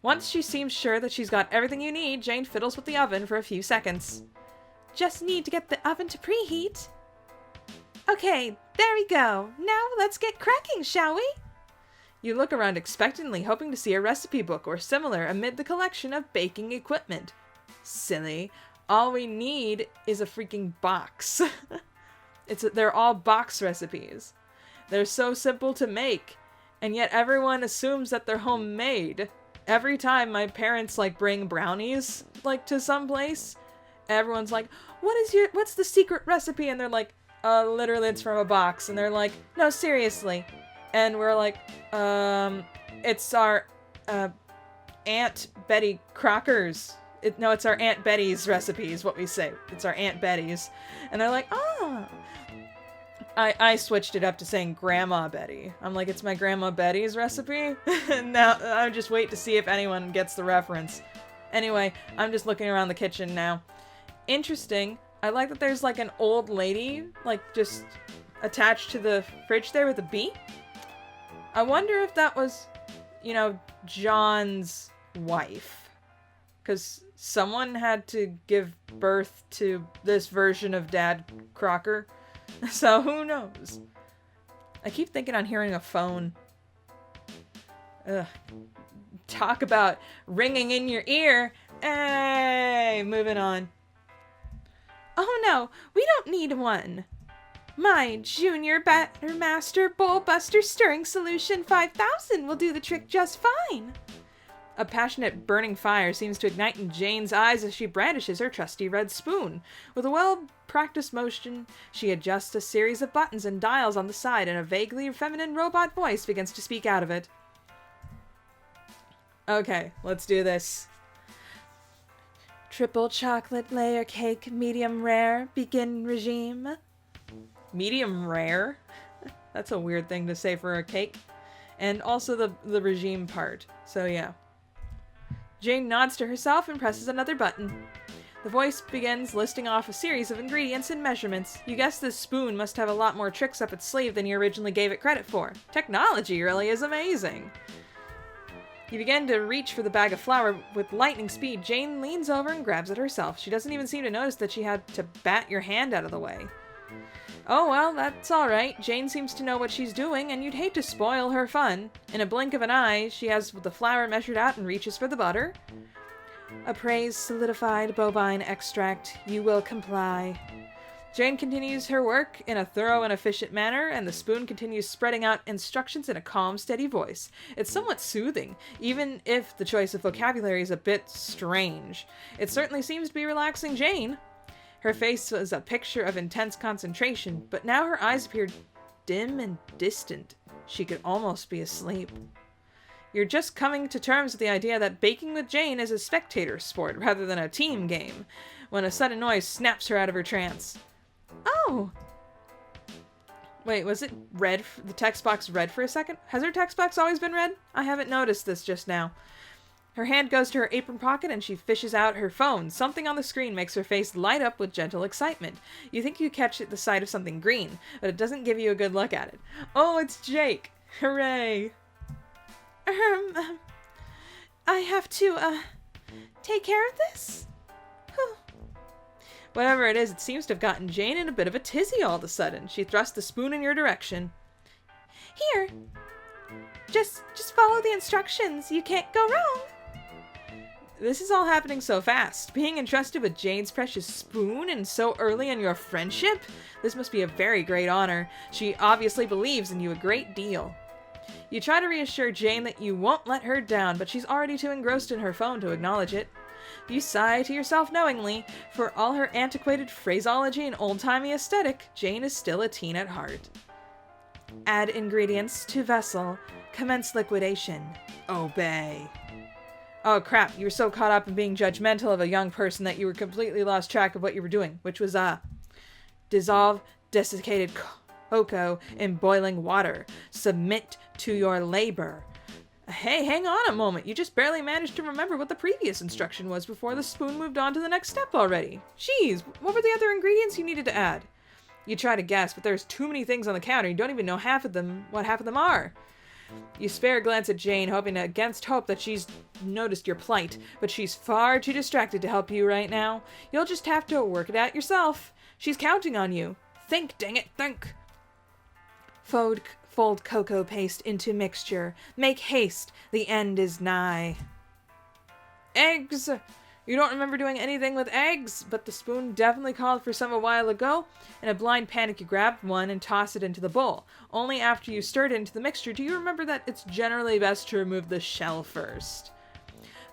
Once she seems sure that she's got everything you need, Jane fiddles with the oven for a few seconds. Just need to get the oven to preheat. Okay, there we go. Now let's get cracking, shall we? You look around expectantly, hoping to see a recipe book or similar amid the collection of baking equipment. Silly. All we need is a freaking box. They're all box recipes. They're so simple to make, and yet everyone assumes that they're homemade. Every time my parents, bring brownies, to some place, everyone's like, what's the secret recipe? And they're like, literally it's from a box. And they're like, no, seriously. And we're like, it's our, Aunt Betty Crocker's. It's our Aunt Betty's recipe is what we say. It's our Aunt Betty's. And they're like, oh. I switched it up to saying Grandma Betty. I'm like, it's my Grandma Betty's recipe? And now I just wait to see if anyone gets the reference. Anyway, I'm just looking around the kitchen now. Interesting. I like that there's an old lady, just attached to the fridge there with a bee. I wonder if that was, John's wife. Because someone had to give birth to this version of Dad Crocker. So who knows? I keep thinking on hearing a phone. Ugh. Talk about ringing in your ear. Hey, moving on. Oh no, we don't need one. My Junior Batter Master Bowl Buster Stirring Solution 5000 will do the trick just fine. A passionate burning fire seems to ignite in Jane's eyes as she brandishes her trusty red spoon. With a well-practiced motion, she adjusts a series of buttons and dials on the side, and a vaguely feminine robot voice begins to speak out of it. Okay, let's do this. Triple chocolate layer cake, medium rare, begin regime. Medium rare? That's a weird thing to say for a cake. And also the regime part. So yeah. Jane nods to herself and presses another button. The voice begins listing off a series of ingredients and measurements. You guess this spoon must have a lot more tricks up its sleeve than you originally gave it credit for. Technology really is amazing. You begin to reach for the bag of flour with lightning speed. Jane leans over and grabs it herself. She doesn't even seem to notice that she had to bat your hand out of the way. Oh well, that's alright. Jane seems to know what she's doing, and you'd hate to spoil her fun. In a blink of an eye, she has the flour measured out and reaches for the butter. Appraise solidified bovine extract. You will comply. Jane continues her work in a thorough and efficient manner, and the spoon continues spreading out instructions in a calm, steady voice. It's somewhat soothing, even if the choice of vocabulary is a bit strange. It certainly seems to be relaxing Jane. Her face was a picture of intense concentration, but now her eyes appeared dim and distant. She could almost be asleep. You're just coming to terms with the idea that baking with Jane is a spectator sport rather than a team game, when a sudden noise snaps her out of her trance. Oh! Wait, was it red? The text box red for a second? Has her text box always been red? I haven't noticed this just now. Her hand goes to her apron pocket and she fishes out her phone. Something on the screen makes her face light up with gentle excitement. You think you catch the sight of something green, but it doesn't give you a good look at it. Oh, it's Jake! Hooray! I have to, take care of this? Whatever it is, it seems to have gotten Jane in a bit of a tizzy all of a sudden. She thrust the spoon in your direction. Here. Just follow the instructions. You can't go wrong. This is all happening so fast. Being entrusted with Jane's precious spoon and so early in your friendship? This must be a very great honor. She obviously believes in you a great deal. You try to reassure Jane that you won't let her down, but she's already too engrossed in her phone to acknowledge it. You sigh to yourself knowingly. For all her antiquated phraseology and old-timey aesthetic, Jane is still a teen at heart. Add ingredients to vessel. Commence liquidation. Obey. Oh crap, you were so caught up in being judgmental of a young person that you were completely lost track of what you were doing, which was, dissolve desiccated cocoa in boiling water. Submit to your labor. Hey, hang on a moment. You just barely managed to remember what the previous instruction was before the spoon moved on to the next step already. Jeez, what were the other ingredients you needed to add? You try to guess, but there's too many things on the counter. You don't even know what half of them are. You spare a glance at Jane, hoping against hope that she's noticed your plight, but she's far too distracted to help you right now. You'll just have to work it out yourself. She's counting on you. Think, dang it, think. Fold cocoa paste into mixture. Make haste. The end is nigh. Eggs! You don't remember doing anything with eggs, but the spoon definitely called for some a while ago. In a blind panic, you grab one and toss it into the bowl. Only after you stir it into the mixture do you remember that it's generally best to remove the shell first.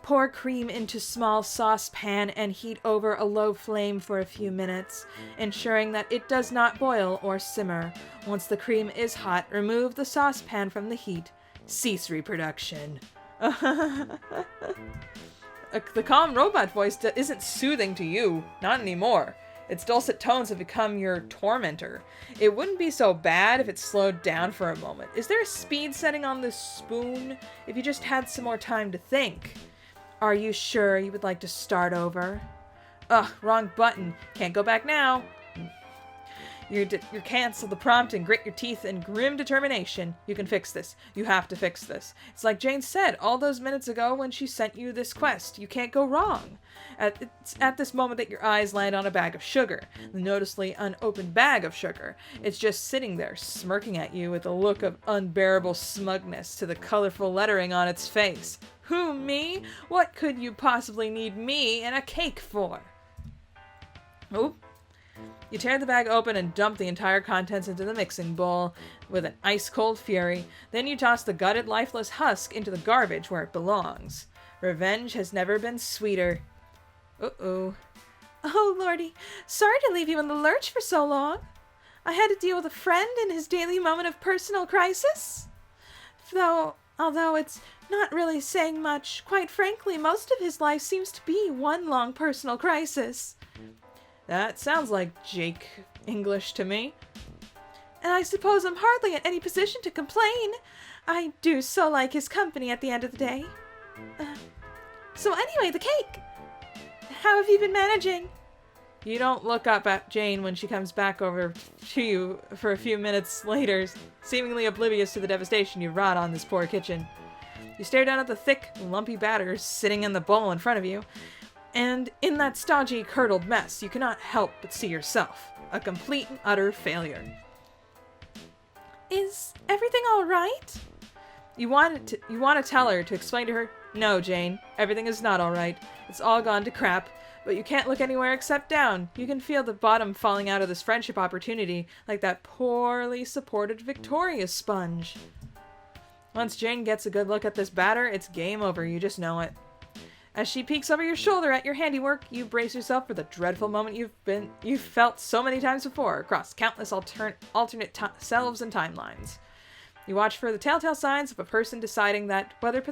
Pour cream into small saucepan and heat over a low flame for a few minutes, ensuring that it does not boil or simmer. Once the cream is hot, remove the saucepan from the heat. Cease reproduction. The calm robot voice isn't soothing to you. Not anymore. Its dulcet tones have become your tormentor. It wouldn't be so bad if it slowed down for a moment. Is there a speed setting on this spoon? If you just had some more time to think. Are you sure you would like to start over? Ugh, wrong button. Can't go back now. You cancel the prompt and grit your teeth in grim determination. You can fix this. You have to fix this. It's like Jane said all those minutes ago when she sent you this quest. You can't go wrong. It's at this moment that your eyes land on a bag of sugar. The noticeably unopened bag of sugar. It's just sitting there, smirking at you with a look of unbearable smugness to the colorful lettering on its face. Who, me? What could you possibly need me and a cake for? Oop. You tear the bag open and dump the entire contents into the mixing bowl with an ice-cold fury. Then you toss the gutted, lifeless husk into the garbage where it belongs. Revenge has never been sweeter. Uh-oh. Oh, Lordy. Sorry to leave you in the lurch for so long. I had to deal with a friend in his daily moment of personal crisis. Though Although it's not really saying much. Quite frankly, most of his life seems to be one long personal crisis. That sounds like Jake English to me. And I suppose I'm hardly in any position to complain. I do so like his company at the end of the day. So anyway, the cake. How have you been managing? You don't look up at Jane when she comes back over to you for a few minutes later, seemingly oblivious to the devastation you wrought on this poor kitchen. You stare down at the thick, lumpy batter sitting in the bowl in front of you, and in that stodgy, curdled mess, you cannot help but see yourself, a complete and utter failure. Is everything all right? You want to tell her, to explain to her, no, Jane, everything is not all right. It's all gone to crap. But you can't look anywhere except down. You can feel the bottom falling out of this friendship opportunity like that poorly supported Victoria sponge. Once Jane gets a good look at this batter, it's game over. You just know it. As she peeks over your shoulder at your handiwork, you brace yourself for the dreadful moment you've felt so many times before across countless alternate selves and timelines. You watch for the telltale signs of a person deciding that whatever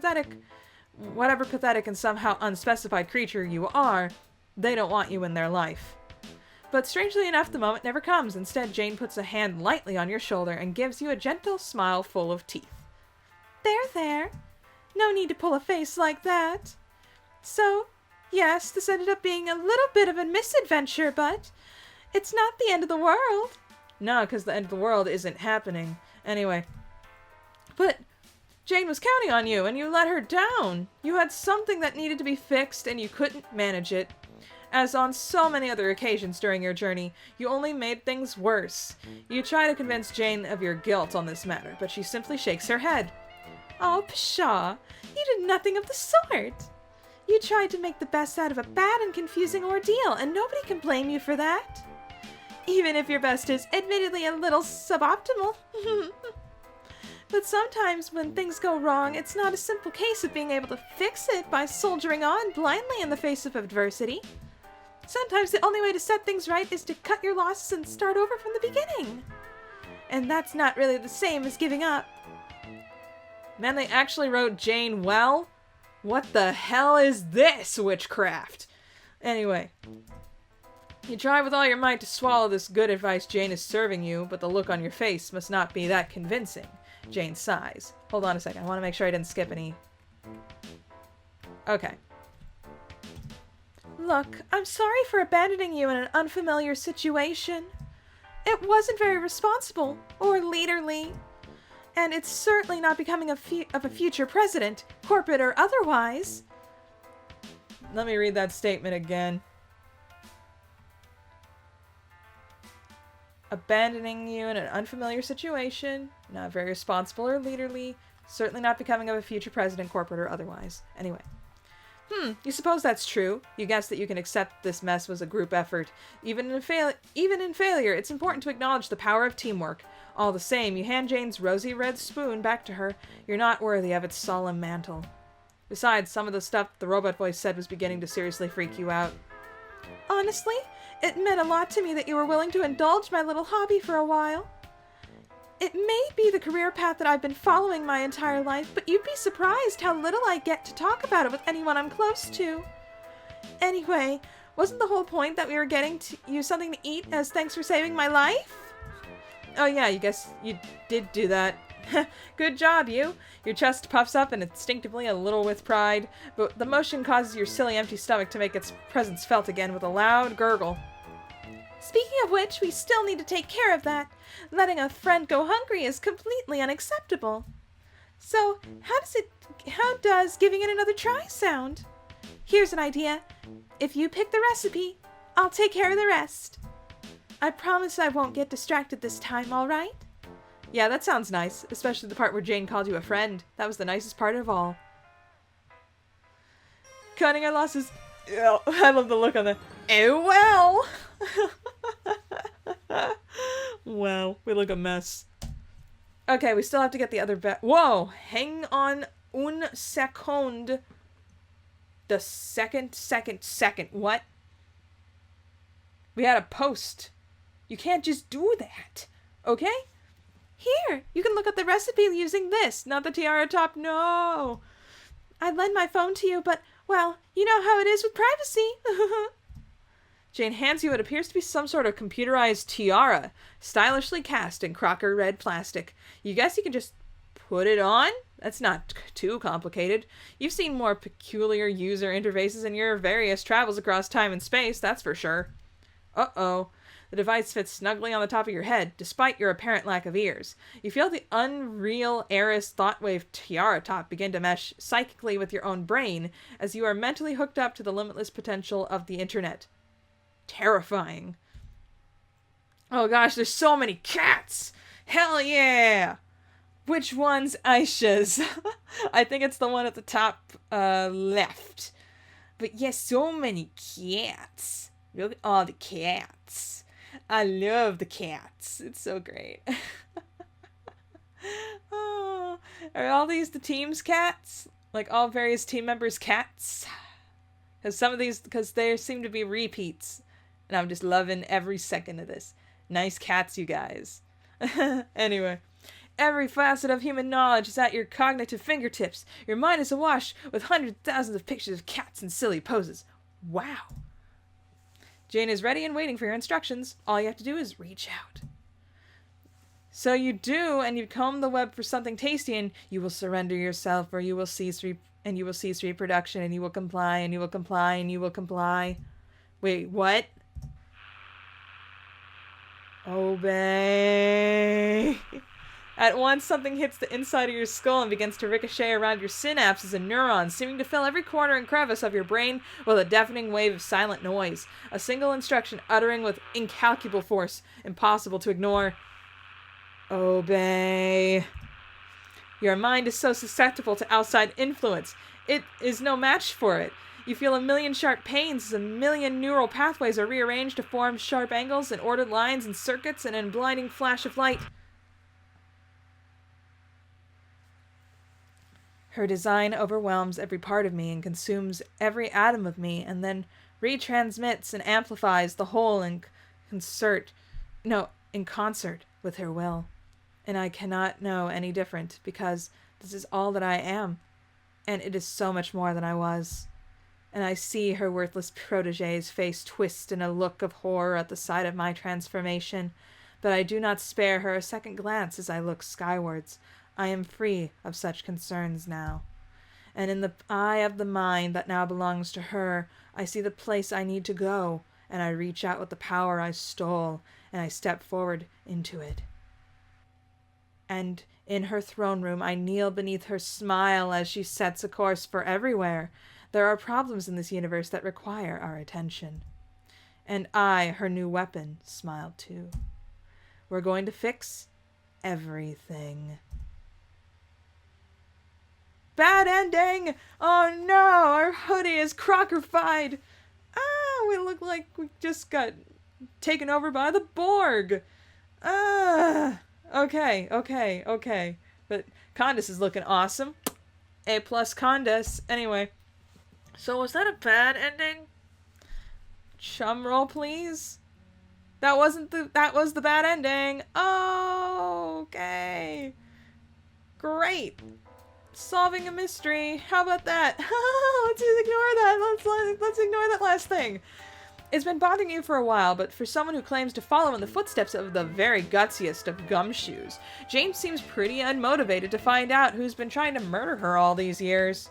pathetic and somehow unspecified creature you are, they don't want you in their life. But strangely enough, the moment never comes. Instead, Jane puts a hand lightly on your shoulder and gives you a gentle smile full of teeth. There. No need to pull a face like that. So, yes, this ended up being a little bit of a misadventure, but it's not the end of the world. No, because the end of the world isn't happening. Anyway. But Jane was counting on you, and you let her down. You had something that needed to be fixed, and you couldn't manage it. As on so many other occasions during your journey, you only made things worse. You try to convince Jane of your guilt on this matter, but she simply shakes her head. Oh, pshaw! You did nothing of the sort! You tried to make the best out of a bad and confusing ordeal, and nobody can blame you for that. Even if your best is admittedly a little suboptimal. But sometimes when things go wrong, it's not a simple case of being able to fix it by soldiering on blindly in the face of adversity. Sometimes the only way to set things right is to cut your losses and start over from the beginning. And that's not really the same as giving up. Man, they actually wrote Jane well? What the hell is this witchcraft? Anyway. You try with all your might to swallow this good advice Jane is serving you, but the look on your face must not be that convincing. Jane sighs. Hold on a second. I want to make sure I didn't skip any. Okay. Look, I'm sorry for abandoning you in an unfamiliar situation. It wasn't very responsible or leaderly. And it's certainly not becoming of a future president, corporate or otherwise. Let me read that statement again. Abandoning you in an unfamiliar situation, not very responsible or leaderly, certainly not becoming of a future president, corporate or otherwise. Anyway. You suppose that's true. You guess that you can accept this mess was a group effort. Even in failure, it's important to acknowledge the power of teamwork. All the same, you hand Jane's rosy red spoon back to her. You're not worthy of its solemn mantle. Besides, some of the stuff the robot voice said was beginning to seriously freak you out. Honestly, it meant a lot to me that you were willing to indulge my little hobby for a while. It may be the career path that I've been following my entire life, but you'd be surprised how little I get to talk about it with anyone I'm close to. Anyway, wasn't the whole point that we were getting you something to eat as thanks for saving my life? Oh yeah, you guess you did do that. Good job, you. Your chest puffs up and instinctively a little with pride, but the motion causes your silly empty stomach to make its presence felt again with a loud gurgle. Speaking of which, we still need to take care of that. Letting a friend go hungry is completely unacceptable. So, how does giving it another try sound? Here's an idea. If you pick the recipe, I'll take care of the rest. I promise I won't get distracted this time, all right? Yeah, that sounds nice, especially the part where Jane called you a friend. That was the nicest part of all. Cutting our losses. Oh, I love the look on the. Oh, well. Wow, we look a mess. Okay, we still have to get the other Whoa, hang on un second. The second. What? We had a post. You can't just do that, okay? Here, you can look up the recipe using this, not the tiara top. No. I'd lend my phone to you, but, well, you know how it is with privacy. Jane hands you what appears to be some sort of computerized tiara, stylishly cast in Crocker red plastic. You guess you can just put it on? That's not too complicated. You've seen more peculiar user interfaces in your various travels across time and space, that's for sure. Uh-oh. The device fits snugly on the top of your head, despite your apparent lack of ears. You feel the unreal Eris Thoughtwave tiara top begin to mesh psychically with your own brain as you are mentally hooked up to the limitless potential of the internet. Terrifying. Oh gosh, there's so many cats! Hell yeah! Which one's Aisha's? I think it's the one at the top left. But yes, so many cats. Look at all the cats. I love the cats. It's so great. Oh, are all these the team's cats? Like all various team members' cats? Because some of these, because there seem to be repeats. And I'm just loving every second of this. Nice cats, you guys. Anyway. Every facet of human knowledge is at your cognitive fingertips. Your mind is awash with hundreds of thousands of pictures of cats in silly poses. Wow. Jane is ready and waiting for your instructions. All you have to do is reach out. So you do, and you comb the web for something tasty, and you will surrender yourself, or you will cease reproduction, and you will comply, and you will comply, and you will comply. Wait, what? Obey. At once, something hits the inside of your skull and begins to ricochet around your synapses and neurons, seeming to fill every corner and crevice of your brain with a deafening wave of silent noise. A single instruction uttering with incalculable force, impossible to ignore. Obey. Your mind is so susceptible to outside influence. It is no match for it. You feel a million sharp pains as a million neural pathways are rearranged to form sharp angles and ordered lines and circuits and in a blinding flash of light. Her design overwhelms every part of me and consumes every atom of me and then retransmits and amplifies the whole in concert with her will. And I cannot know any different because this is all that I am. And it is so much more than I was. And I see her worthless protege's face twist in a look of horror at the sight of my transformation, but I do not spare her a second glance as I look skywards. I am free of such concerns now. And in the eye of the mind that now belongs to her, I see the place I need to go, and I reach out with the power I stole, and I step forward into it. And in her throne room, I kneel beneath her smile as she sets a course for everywhere. There are problems in this universe that require our attention. And I, her new weapon, smile too. We're going to fix everything. Bad ending! Oh no, our hoodie is Crockerfied! Ah, we look like we just got taken over by the Borg! Ah, okay. But Condis is looking awesome. A+ Condis. Anyway, so was that a bad ending? Chum roll, please? That was the bad ending. Oh, okay. Great. Solving a mystery. How about that? Let's just ignore that. Let's ignore that last thing. It's been bothering you for a while, but for someone who claims to follow in the footsteps of the very gutsiest of gumshoes, James seems pretty unmotivated to find out who's been trying to murder her all these years.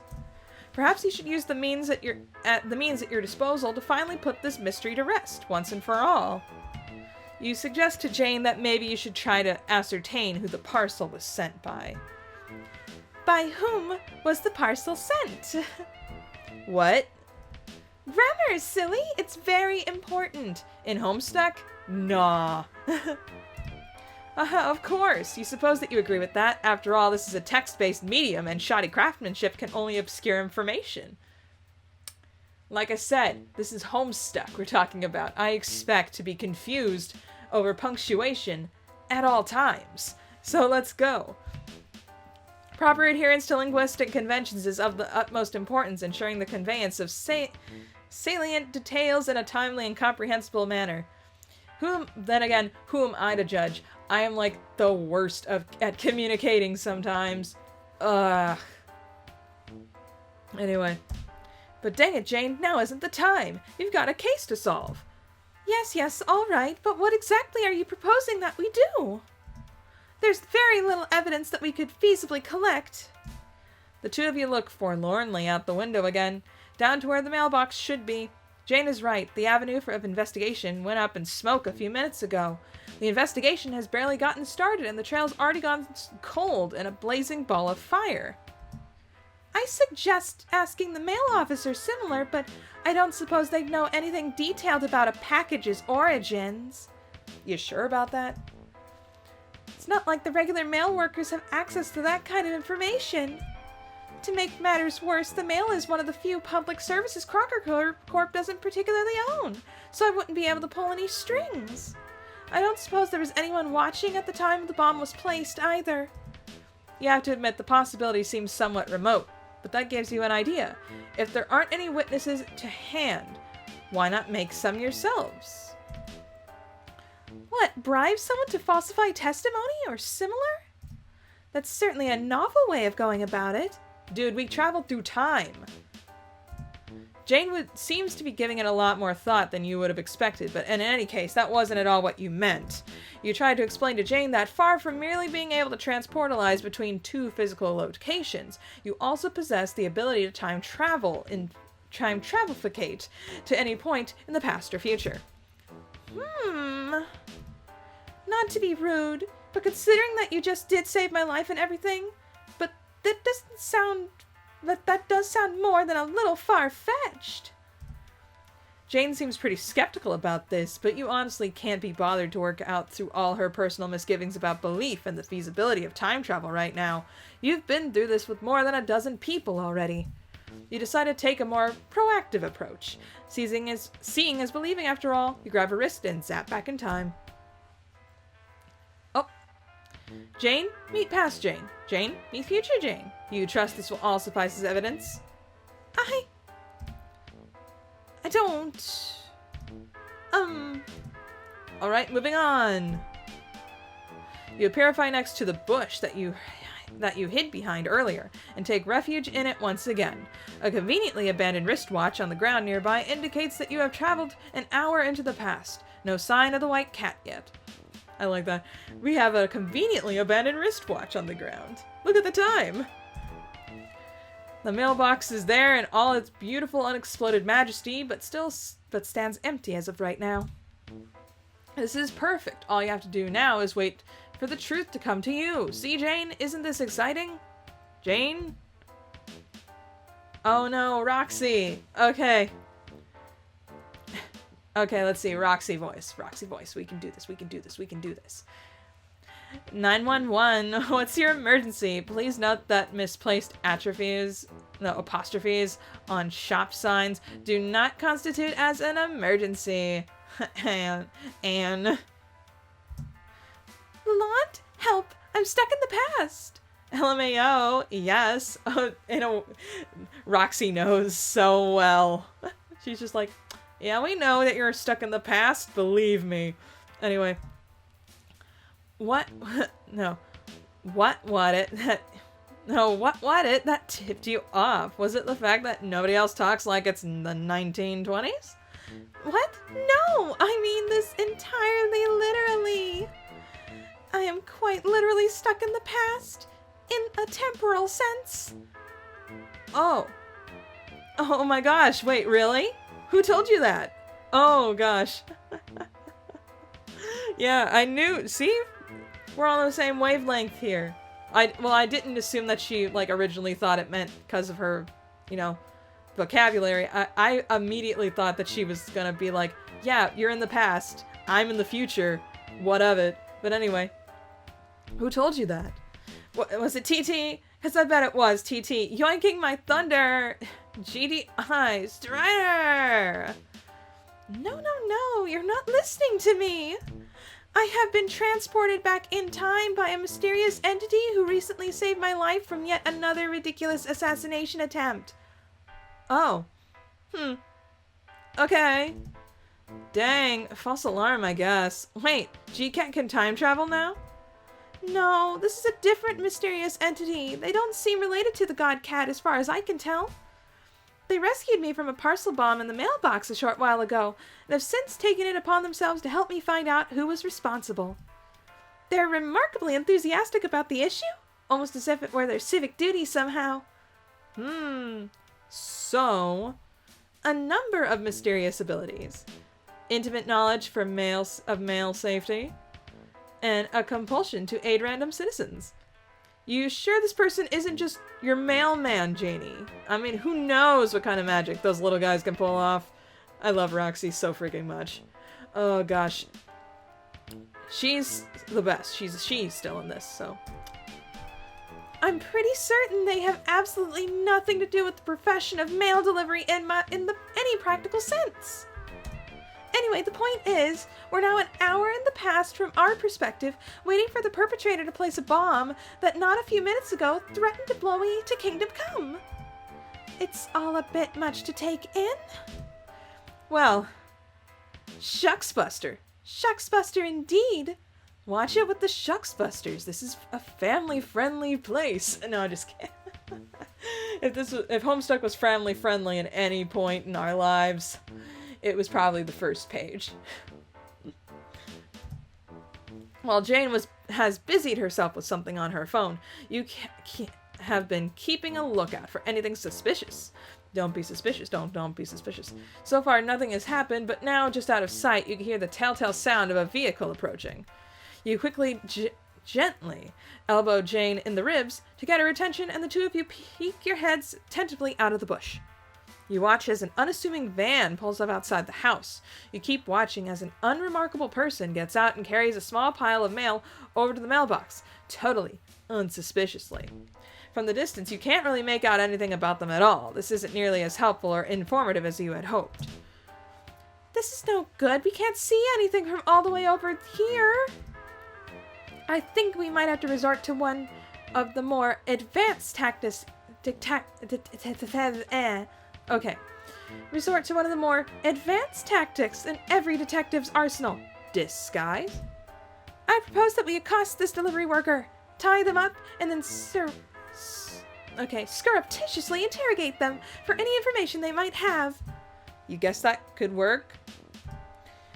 Perhaps you should use the means at your disposal to finally put this mystery to rest, once and for all. You suggest to Jane that maybe you should try to ascertain who the parcel was sent by. By whom was the parcel sent? What? Grammar, silly! It's very important. In Homestuck? Nah. Of course. You suppose that you agree with that? After all, this is a text-based medium, and shoddy craftsmanship can only obscure information. Like I said, this is Homestuck we're talking about. I expect to be confused over punctuation at all times. So let's go. Proper adherence to linguistic conventions is of the utmost importance, ensuring the conveyance of salient details in a timely and comprehensible manner. Who am I to judge? I am like the worst at communicating sometimes. Ugh. Anyway. But dang it, Jane, now isn't the time. You've got a case to solve. Yes, all right, but what exactly are you proposing that we do? There's very little evidence that we could feasibly collect. The two of you look forlornly out the window again, down to where the mailbox should be. Jane is right. The avenue of investigation went up in smoke a few minutes ago. The investigation has barely gotten started, and the trail's already gone cold in a blazing ball of fire. I suggest asking the mail officer similar, but I don't suppose they'd know anything detailed about a package's origins. You sure about that? It's not like the regular mail workers have access to that kind of information. To make matters worse, the mail is one of the few public services Crocker Corp doesn't particularly own, so I wouldn't be able to pull any strings. I don't suppose there was anyone watching at the time the bomb was placed, either. You have to admit the possibility seems somewhat remote, but that gives you an idea. If there aren't any witnesses to hand, why not make some yourselves? What, bribe someone to falsify testimony or similar? That's certainly a novel way of going about it. Dude, we traveled through time. Jane seems to be giving it a lot more thought than you would have expected, but in any case, that wasn't at all what you meant. You tried to explain to Jane that far from merely being able to transportalize between two physical locations, you also possess the ability to time travelficate to any point in the past or future. Not to be rude, but considering that you just did save my life and everything, but that does sound more than a little far-fetched. Jane seems pretty skeptical about this, but you honestly can't be bothered to work out through all her personal misgivings about belief and the feasibility of time travel right now. You've been through this with more than a dozen people already. You decide to take a more proactive approach. Seeing is believing after all. You grab her wrist and zap back in time. Oh. Jane, meet past Jane. Jane, meet future Jane. You trust this will all suffice as evidence? I don't... Alright, moving on. You appear next to the bush that you hid behind earlier, and take refuge in it once again. A conveniently abandoned wristwatch on the ground nearby indicates that you have traveled an hour into the past. No sign of the white cat yet. I like that. We have a conveniently abandoned wristwatch on the ground. Look at the time! The mailbox is there in all its beautiful unexploded majesty, but stands empty as of right now. This is perfect. All you have to do now is wait for the truth to come to you. See, Jane? Isn't this exciting? Jane? Oh no, Roxy. Okay. Okay, let's see. Roxy voice. We can do this. 911. What's your emergency? Please note that misplaced apostrophes on shop signs do not constitute as an emergency. Anne. Lalonde, help! I'm stuck in the past. LMAO, yes. Roxy knows so well. She's just like, yeah, we know that you're stuck in the past, believe me. Anyway. What that tipped you off? Was it the fact that nobody else talks like it's in the 1920s? What? No! I mean this entirely literally. I am quite literally stuck in the past, in a temporal sense. Oh my gosh, wait, really? Who told you that? Oh gosh. Yeah, I knew, see? We're on the same wavelength here. I didn't assume that she, originally thought it meant because of her, vocabulary. I immediately thought that she was gonna be like, yeah, you're in the past, I'm in the future, what of it? But anyway, who told you that? What, was it TT? Because I bet it was TT. Yoinking my thunder! GDI, Strider! No, you're not listening to me. I have been transported back in time by a mysterious entity who recently saved my life from yet another ridiculous assassination attempt. Oh. Okay. Dang, false alarm, I guess. Wait, G-Cat can time travel now? No, this is a different mysterious entity. They don't seem related to the god cat as far as I can tell. They rescued me from a parcel bomb in the mailbox a short while ago, and have since taken it upon themselves to help me find out who was responsible. They're remarkably enthusiastic about the issue, almost as if it were their civic duty somehow. So, a number of mysterious abilities. Intimate knowledge for male safety, and a compulsion to aid random citizens. You sure this person isn't just your mailman, Janie? I mean, who knows what kind of magic those little guys can pull off? I love Roxy so freaking much. Oh gosh. She's the best. She's still in this, so. I'm pretty certain they have absolutely nothing to do with the profession of mail delivery in any practical sense. Anyway, the point is, we're now an hour in the past from our perspective, waiting for the perpetrator to place a bomb that not a few minutes ago threatened to blow me to Kingdom Come. It's all a bit much to take in. Well, Shucksbuster. Shucksbuster indeed. Watch it with the Shucksbusters. This is a family-friendly place. No, I just can't. If Homestuck was family-friendly at any point in our lives, it was probably the first page. While Jane has busied herself with something on her phone, you have been keeping a lookout for anything suspicious. Don't be suspicious. Don't be suspicious. So far, nothing has happened, but now, just out of sight, you can hear the telltale sound of a vehicle approaching. You quickly, gently elbow Jane in the ribs to get her attention, and the two of you peek your heads tentatively out of the bush. You watch as an unassuming van pulls up outside the house. You keep watching as an unremarkable person gets out and carries a small pile of mail over to the mailbox, totally unsuspiciously. From the distance, you can't really make out anything about them at all. This isn't nearly as helpful or informative as you had hoped. This is no good. We can't see anything from all the way over here. I think we might have to resort to one of the more advanced tactics. Okay. Resort to one of the more advanced tactics in every detective's arsenal. Disguise. I propose that we accost this delivery worker, tie them up, and then surreptitiously interrogate them for any information they might have. You guess that could work?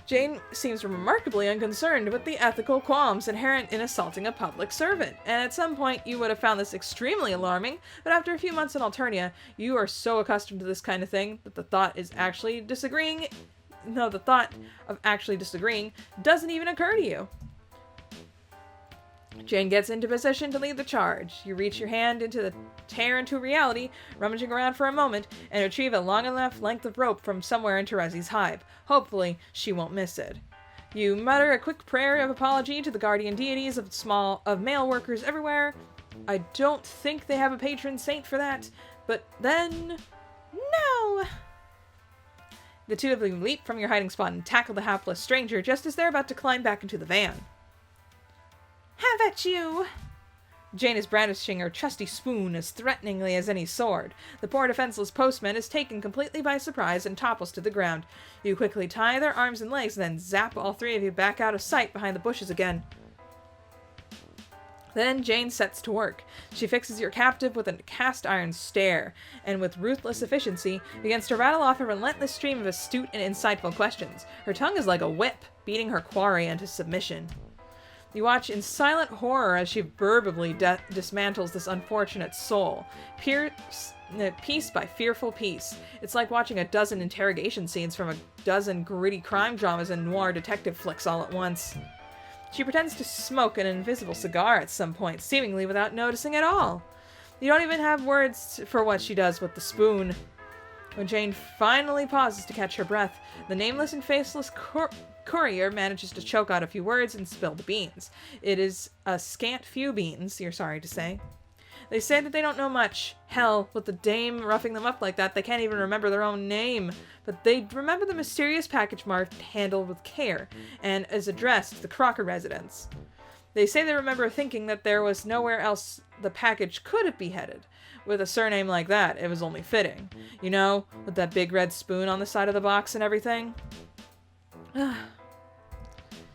Jane seems remarkably unconcerned with the ethical qualms inherent in assaulting a public servant, and at some point you would have found this extremely alarming, but after a few months in Alternia, you are so accustomed to this kind of thing that the thought of actually disagreeing doesn't even occur to you. Jane gets into position to lead the charge. You reach your hand tear into reality, rummaging around for a moment, and retrieve a long enough length of rope from somewhere in Terezi's hive. Hopefully, she won't miss it. You mutter a quick prayer of apology to the guardian deities of mail workers everywhere. I don't think they have a patron saint for that, but then... No! The two of you leap from your hiding spot and tackle the hapless stranger just as they're about to climb back into the van. Have at you! Jane is brandishing her trusty spoon as threateningly as any sword. The poor defenseless postman is taken completely by surprise and topples to the ground. You quickly tie their arms and legs and then zap all three of you back out of sight behind the bushes again. Then Jane sets to work. She fixes your captive with a cast-iron stare, and with ruthless efficiency begins to rattle off a relentless stream of astute and insightful questions. Her tongue is like a whip, beating her quarry into submission. You watch in silent horror as she verbally dismantles this unfortunate soul, piece by fearful piece. It's like watching a dozen interrogation scenes from a dozen gritty crime dramas and noir detective flicks all at once. She pretends to smoke an invisible cigar at some point, seemingly without noticing at all. You don't even have words for what she does with the spoon. When Jane finally pauses to catch her breath, the nameless and faceless courier manages to choke out a few words and spill the beans. It is a scant few beans, you're sorry to say. They say that they don't know much. Hell, with the dame roughing them up like that, they can't even remember their own name. But they remember the mysterious package marked handled with care, and is addressed to the Crocker residence. They say they remember thinking that there was nowhere else the package could be headed. With a surname like that, it was only fitting. You know, with that big red spoon on the side of the box and everything.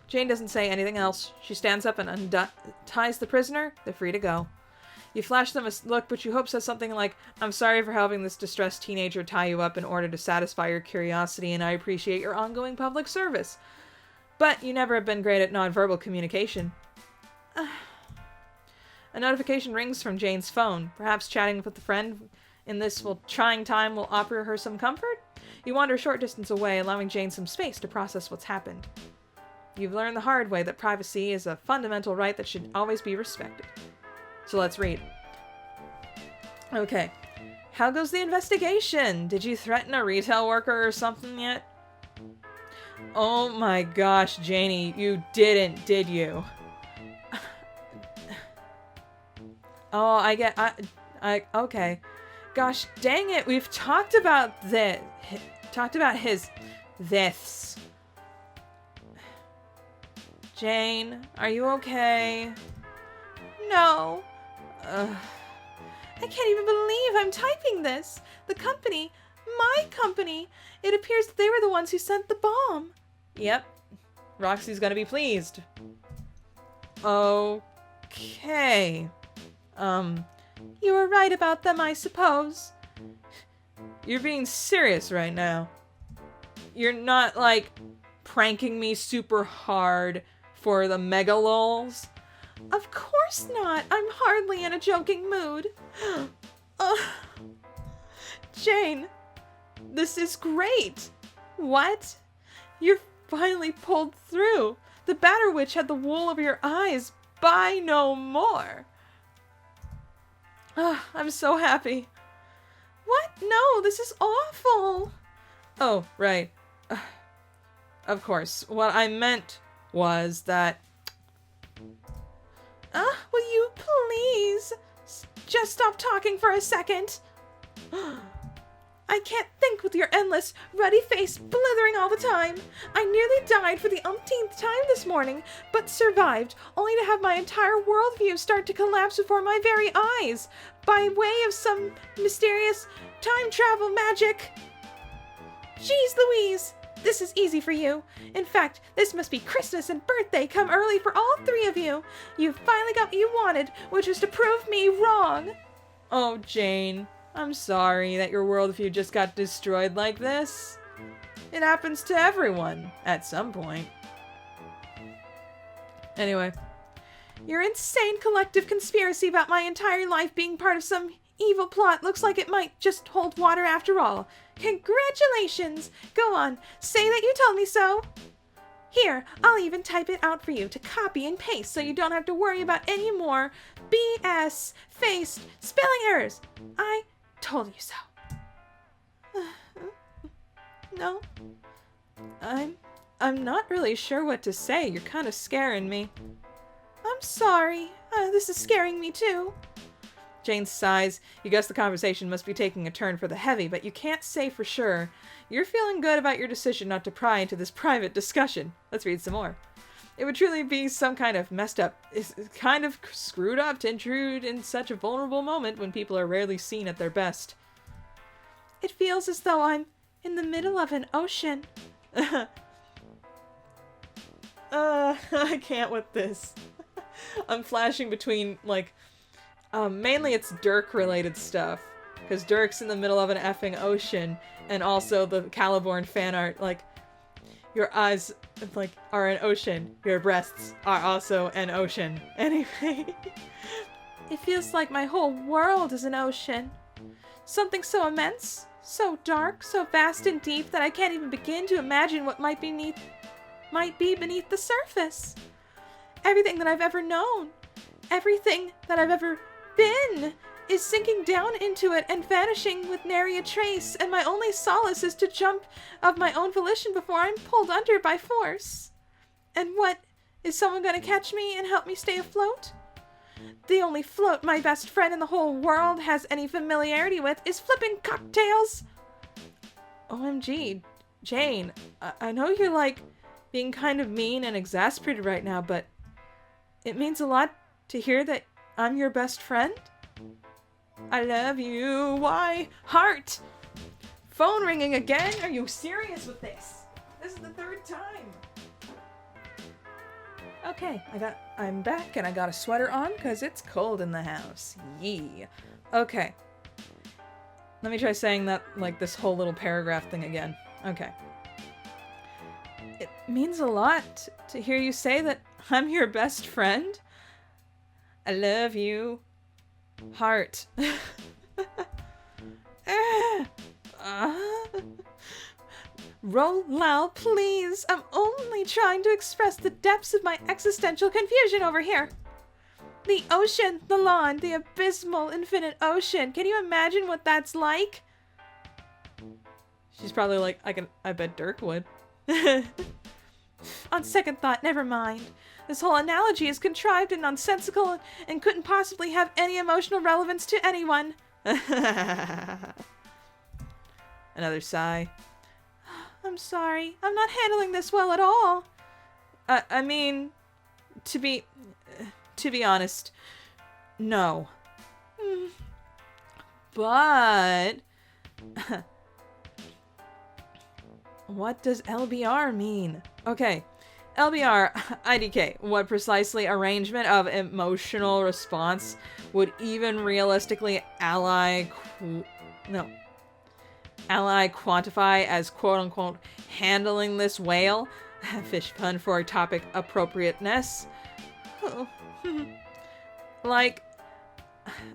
Jane doesn't say anything else. She stands up and unties the prisoner. They're free to go. You flash them a look, but you hope says something like, "I'm sorry for helping this distressed teenager tie you up in order to satisfy your curiosity, and I appreciate your ongoing public service. But you never have been great at nonverbal communication." A notification rings from Jane's phone. Perhaps chatting with a friend in this trying time will offer her some comfort? You wander a short distance away, allowing Jane some space to process what's happened. You've learned the hard way that privacy is a fundamental right that should always be respected. So let's read. Okay. How goes the investigation? Did you threaten a retail worker or something yet? Oh my gosh, Janie, you didn't, did you? Oh, okay. Gosh dang it, we've talked about this. Jane, are you okay? No. I can't even believe I'm typing this. The company, my company, it appears that they were the ones who sent the bomb. Yep. Roxy's gonna be pleased. Okay. You were right about them, I suppose. You're being serious right now. You're not, like, pranking me super hard for the mega lols? Of course not. I'm hardly in a joking mood. Jane, this is great. What? You're finally pulled through. The Batter Witch had the wool over your eyes. Buy no more. I'm so happy. What? No, this is awful. Oh, right. Of course. What I meant was that... Will you please just stop talking for a second? I can't think with your endless, ruddy face blithering all the time. I nearly died for the umpteenth time this morning, but survived, only to have my entire worldview start to collapse before my very eyes, by way of some mysterious time travel magic. Jeez Louise, this is easy for you. In fact, this must be Christmas and birthday come early for all three of you. You've finally got what you wanted, which was to prove me wrong. Oh, Jane. I'm sorry that your worldview just got destroyed like this. It happens to everyone at some point. Anyway. Your insane collective conspiracy about my entire life being part of some evil plot looks like it might just hold water after all. Congratulations! Go on, say that you told me so. Here, I'll even type it out for you to copy and paste so you don't have to worry about any more BS-faced spelling errors. I told you so. No. I'm not really sure what to say. You're kind of scaring me. I'm sorry. This is scaring me too. Jane sighs. You guess the conversation must be taking a turn for the heavy, but you can't say for sure. You're feeling good about your decision not to pry into this private discussion. Let's read some more. It would truly be some kind of messed up, it's kind of screwed up to intrude in such a vulnerable moment when people are rarely seen at their best. It feels as though I'm in the middle of an ocean. I can't with this. I'm flashing between, like, mainly it's Dirk-related stuff. Because Dirk's in the middle of an effing ocean. And also the Caliborn fan art, like, your eyes, like, are an ocean. Your breasts are also an ocean. Anyway. It feels like my whole world is an ocean. Something so immense, so dark, so vast and deep that I can't even begin to imagine what might be beneath the surface. Everything that I've ever known, everything that I've ever been, is sinking down into it and vanishing with nary a trace, and my only solace is to jump of my own volition before I'm pulled under by force. And what? Is someone going to catch me and help me stay afloat? The only float my best friend in the whole world has any familiarity with is flipping cocktails. OMG, Jane, I know you're, like, being kind of mean and exasperated right now, but it means a lot to hear that I'm your best friend. I love you. Why? Heart! Phone ringing again? Are you serious with this? This is the third time. Okay, I'm back and I got a sweater on because it's cold in the house. Yee. Okay. Let me try saying that, like, this whole little paragraph thing again. Okay. It means a lot to hear you say that I'm your best friend. I love you. Heart. Roll, please. I'm only trying to express the depths of my existential confusion over here. The ocean, the lawn, the abysmal infinite ocean. Can you imagine what that's like? She's probably like, I bet Dirk would. On second thought, never mind. This whole analogy is contrived and nonsensical and couldn't possibly have any emotional relevance to anyone. Another sigh. I'm sorry. I'm not handling this well at all. I mean, to be honest, no. But what does LBR mean? Okay, LBR, IDK, what precisely arrangement of emotional response would even realistically ally quantify as quote-unquote handling this whale? Fish pun for topic appropriateness. Like,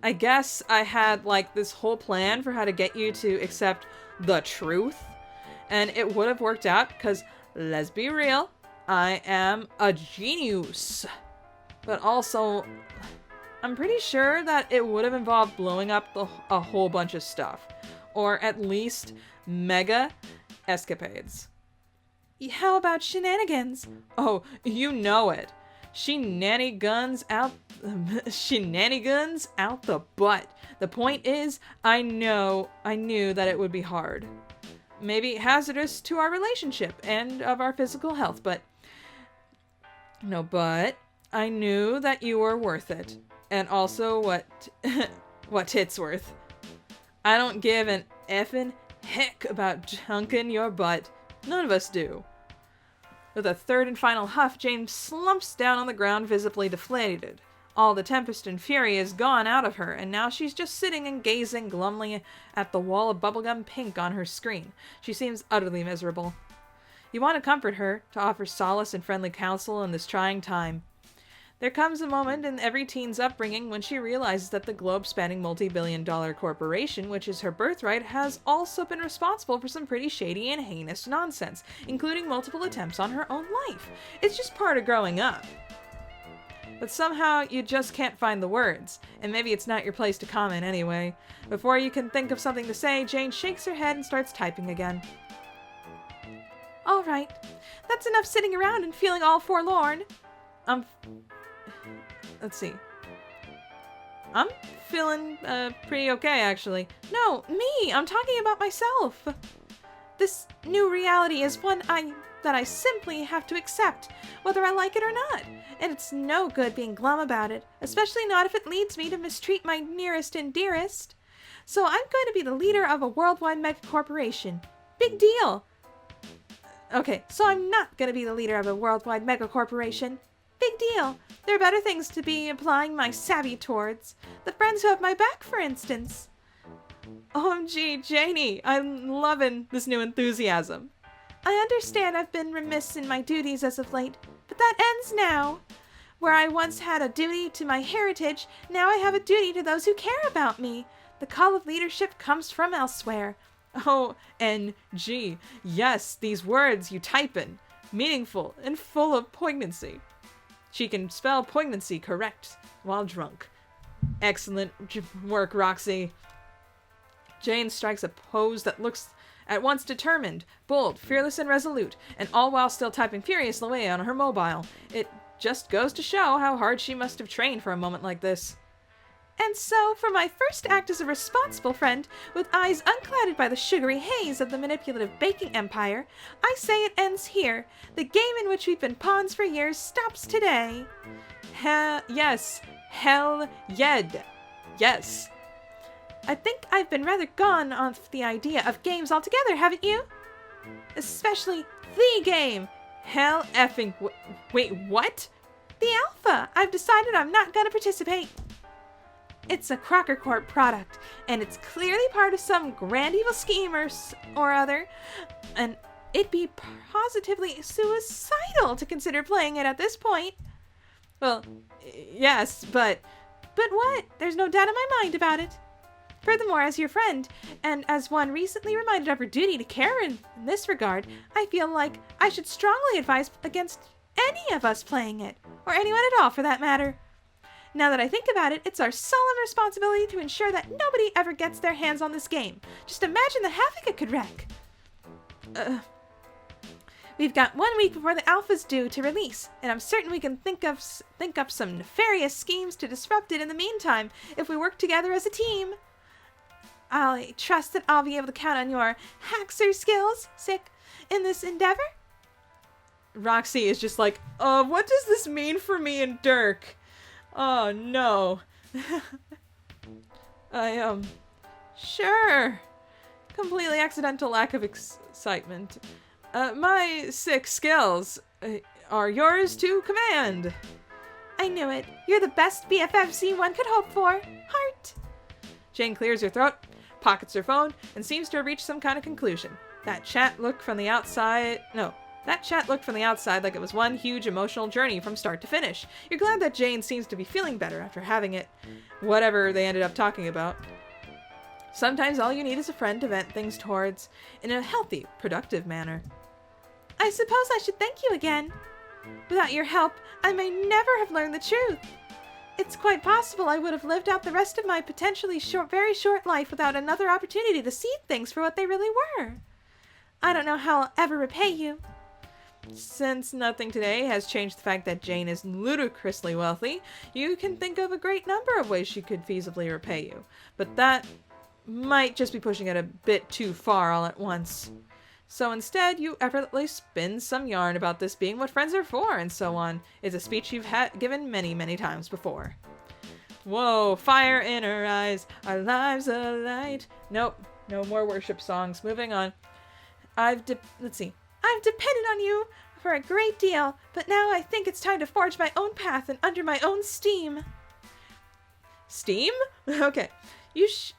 I guess I had, like, this whole plan for how to get you to accept the truth, and it would have worked out, because, let's be real, I am a genius. But also, I'm pretty sure that it would have involved blowing up a whole bunch of stuff. Or at least mega escapades. How about shenanigans? Oh, you know it. Shenanigans out the butt. The point is, I knew that it would be hard. Maybe hazardous to our relationship and of our physical health, but I knew that you were worth it. And also what tits worth. I don't give an effing heck about junking your butt. None of us do. With a third and final huff, Jane slumps down on the ground, visibly deflated. All the tempest and fury is gone out of her, and now she's just sitting and gazing glumly at the wall of bubblegum pink on her screen. She seems utterly miserable. You want to comfort her, to offer solace and friendly counsel in this trying time. There comes a moment in every teen's upbringing when she realizes that the globe-spanning multi-billion-dollar corporation, which is her birthright, has also been responsible for some pretty shady and heinous nonsense, including multiple attempts on her own life. It's just part of growing up. But somehow you just can't find the words, and maybe it's not your place to comment anyway. Before you can think of something to say, Jane shakes her head and starts typing again. All right, that's enough sitting around and feeling all forlorn. Let's see. I'm feeling pretty okay, actually. No, me! I'm talking about myself. This new reality is one that I simply have to accept, whether I like it or not. And it's no good being glum about it, especially not if it leads me to mistreat my nearest and dearest. So I'm going to be the leader of a worldwide megacorporation. Big deal. Okay, so I'm not going to be the leader of a worldwide megacorporation. Big deal. There are better things to be applying my savvy towards. The friends who have my back, for instance. OMG, Janie, I'm loving this new enthusiasm. I understand I've been remiss in my duties as of late, but that ends now. Where I once had a duty to my heritage, now I have a duty to those who care about me. The call of leadership comes from elsewhere. O-N-G. Yes, these words you type in. Meaningful and full of poignancy. She can spell poignancy correct while drunk. Excellent work, Roxy. Jane strikes a pose that looks at once determined, bold, fearless, and resolute, and all while still typing furiously away on her mobile. It just goes to show how hard she must have trained for a moment like this. And so, for my first act as a responsible friend, with eyes unclouded by the sugary haze of the manipulative baking empire, I say it ends here. The game in which we've been pawns for years stops today. Yes. Hell yed. Yes. I think I've been rather gone off the idea of games altogether, haven't you? Especially the game. Hell effing... Wait, what? The alpha. I've decided I'm not going to participate. It's a Crocker Corp product, and it's clearly part of some grand evil scheme or other, and it'd be positively suicidal to consider playing it at this point. Well, yes, but... But what? There's no doubt in my mind about it. Furthermore, as your friend, and as one recently reminded of her duty to care in this regard, I feel like I should strongly advise against any of us playing it, or anyone at all for that matter. Now that I think about it, it's our solemn responsibility to ensure that nobody ever gets their hands on this game. Just imagine the havoc it could wreak. We've got 1 week before the alpha's due to release, and I'm certain we can think up some nefarious schemes to disrupt it in the meantime if we work together as a team. I trust that I'll be able to count on your hacker skills, in this endeavor. Roxy is just like, what does this mean for me and Dirk? Oh, no. Sure. Completely accidental lack of excitement. My 6 skills are yours to command. I knew it. You're the best BFFC one could hope for. Heart. Jane clears her throat, pockets her phone, and seems to have reached some kind of conclusion. That chat looked from the outside like it was one huge emotional journey from start to finish. You're glad that Jane seems to be feeling better after having it, whatever they ended up talking about. Sometimes all you need is a friend to vent things towards in a healthy, productive manner. I suppose I should thank you again. Without your help, I may never have learned the truth. It's quite possible I would have lived out the rest of my potentially very short life without another opportunity to see things for what they really were. I don't know how I'll ever repay you. Since nothing today has changed the fact that Jane is ludicrously wealthy, you can think of a great number of ways she could feasibly repay you. But that might just be pushing it a bit too far all at once. So instead, you effortlessly spin some yarn about this being what friends are for, and so on. It's a speech you've given many, many times before. Whoa, fire in her eyes, our lives alight. Nope, no more worship songs. Moving on. I've depended on you for a great deal, but now I think it's time to forge my own path and under my own steam. Steam? Okay.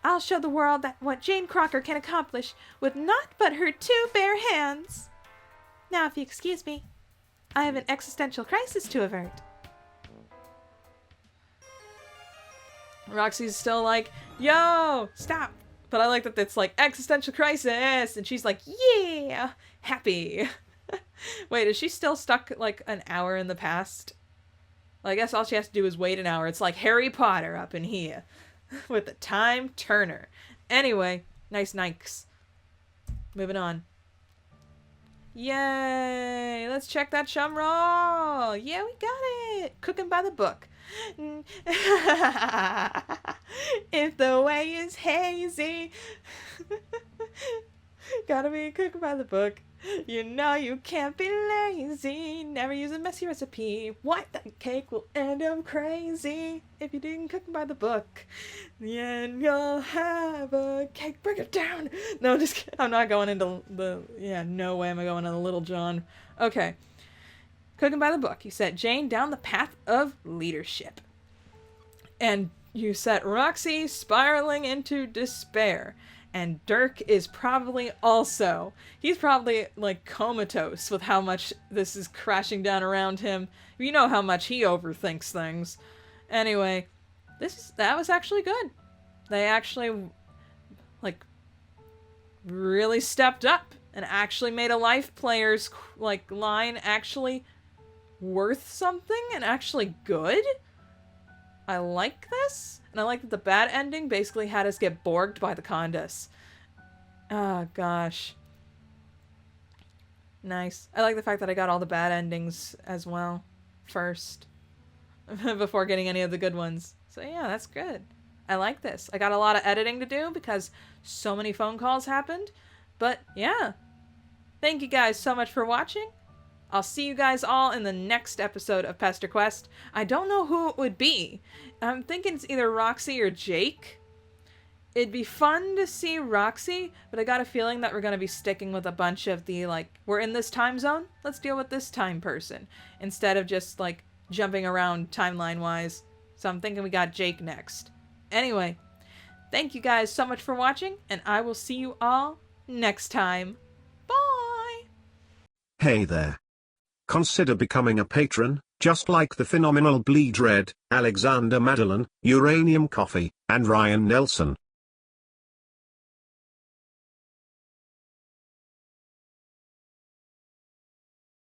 I'll show the world what Jane Crocker can accomplish with naught but her 2 bare hands. Now, if you excuse me, I have an existential crisis to avert. Roxy's still like, yo, stop. But I like that it's like, existential crisis, and she's like, yeah, happy. Wait, is she still stuck like an hour in the past? Well, I guess all she has to do is wait an hour. It's like Harry Potter up in here. With the time turner. Anyway, nice nikes. Moving on. Yay! Let's check that chum roll. Yeah, we got it. Cooking by the book. If the way is hazy. Gotta be cooking by the book. You know you can't be lazy. Never use a messy recipe. What? That cake will end up crazy. If you didn't cook by the book, then you'll have a cake. Break it down. No, just kidding. I'm not going into no way am I going into Little John. Okay. Cooking by the book. You set Jane down the path of leadership. And you set Roxy spiraling into despair. And Dirk is probably also. He's probably like comatose with how much this is crashing down around him. You know how much he overthinks things. Anyway, that was actually good. They actually like really stepped up and actually made a life player's like line actually worth something and actually good. I like this. And I like that the bad ending basically had us get Borged by the Condus. Oh, gosh. Nice. I like the fact that I got all the bad endings as well first. Before getting any of the good ones. So yeah, that's good. I like this. I got a lot of editing to do because so many phone calls happened. But yeah. Thank you guys so much for watching. I'll see you guys all in the next episode of Pesterquest. I don't know who it would be. I'm thinking it's either Roxy or Jake. It'd be fun to see Roxy, but I got a feeling that we're going to be sticking with a bunch of the, like, we're in this time zone, let's deal with this time person, instead of just, like, jumping around timeline-wise. So I'm thinking we got Jake next. Anyway, thank you guys so much for watching, and I will see you all next time. Bye! Hey there. Consider becoming a patron, just like the phenomenal Bleed Red, Alexander Madeline, Uranium Coffee, and Ryan Nelson.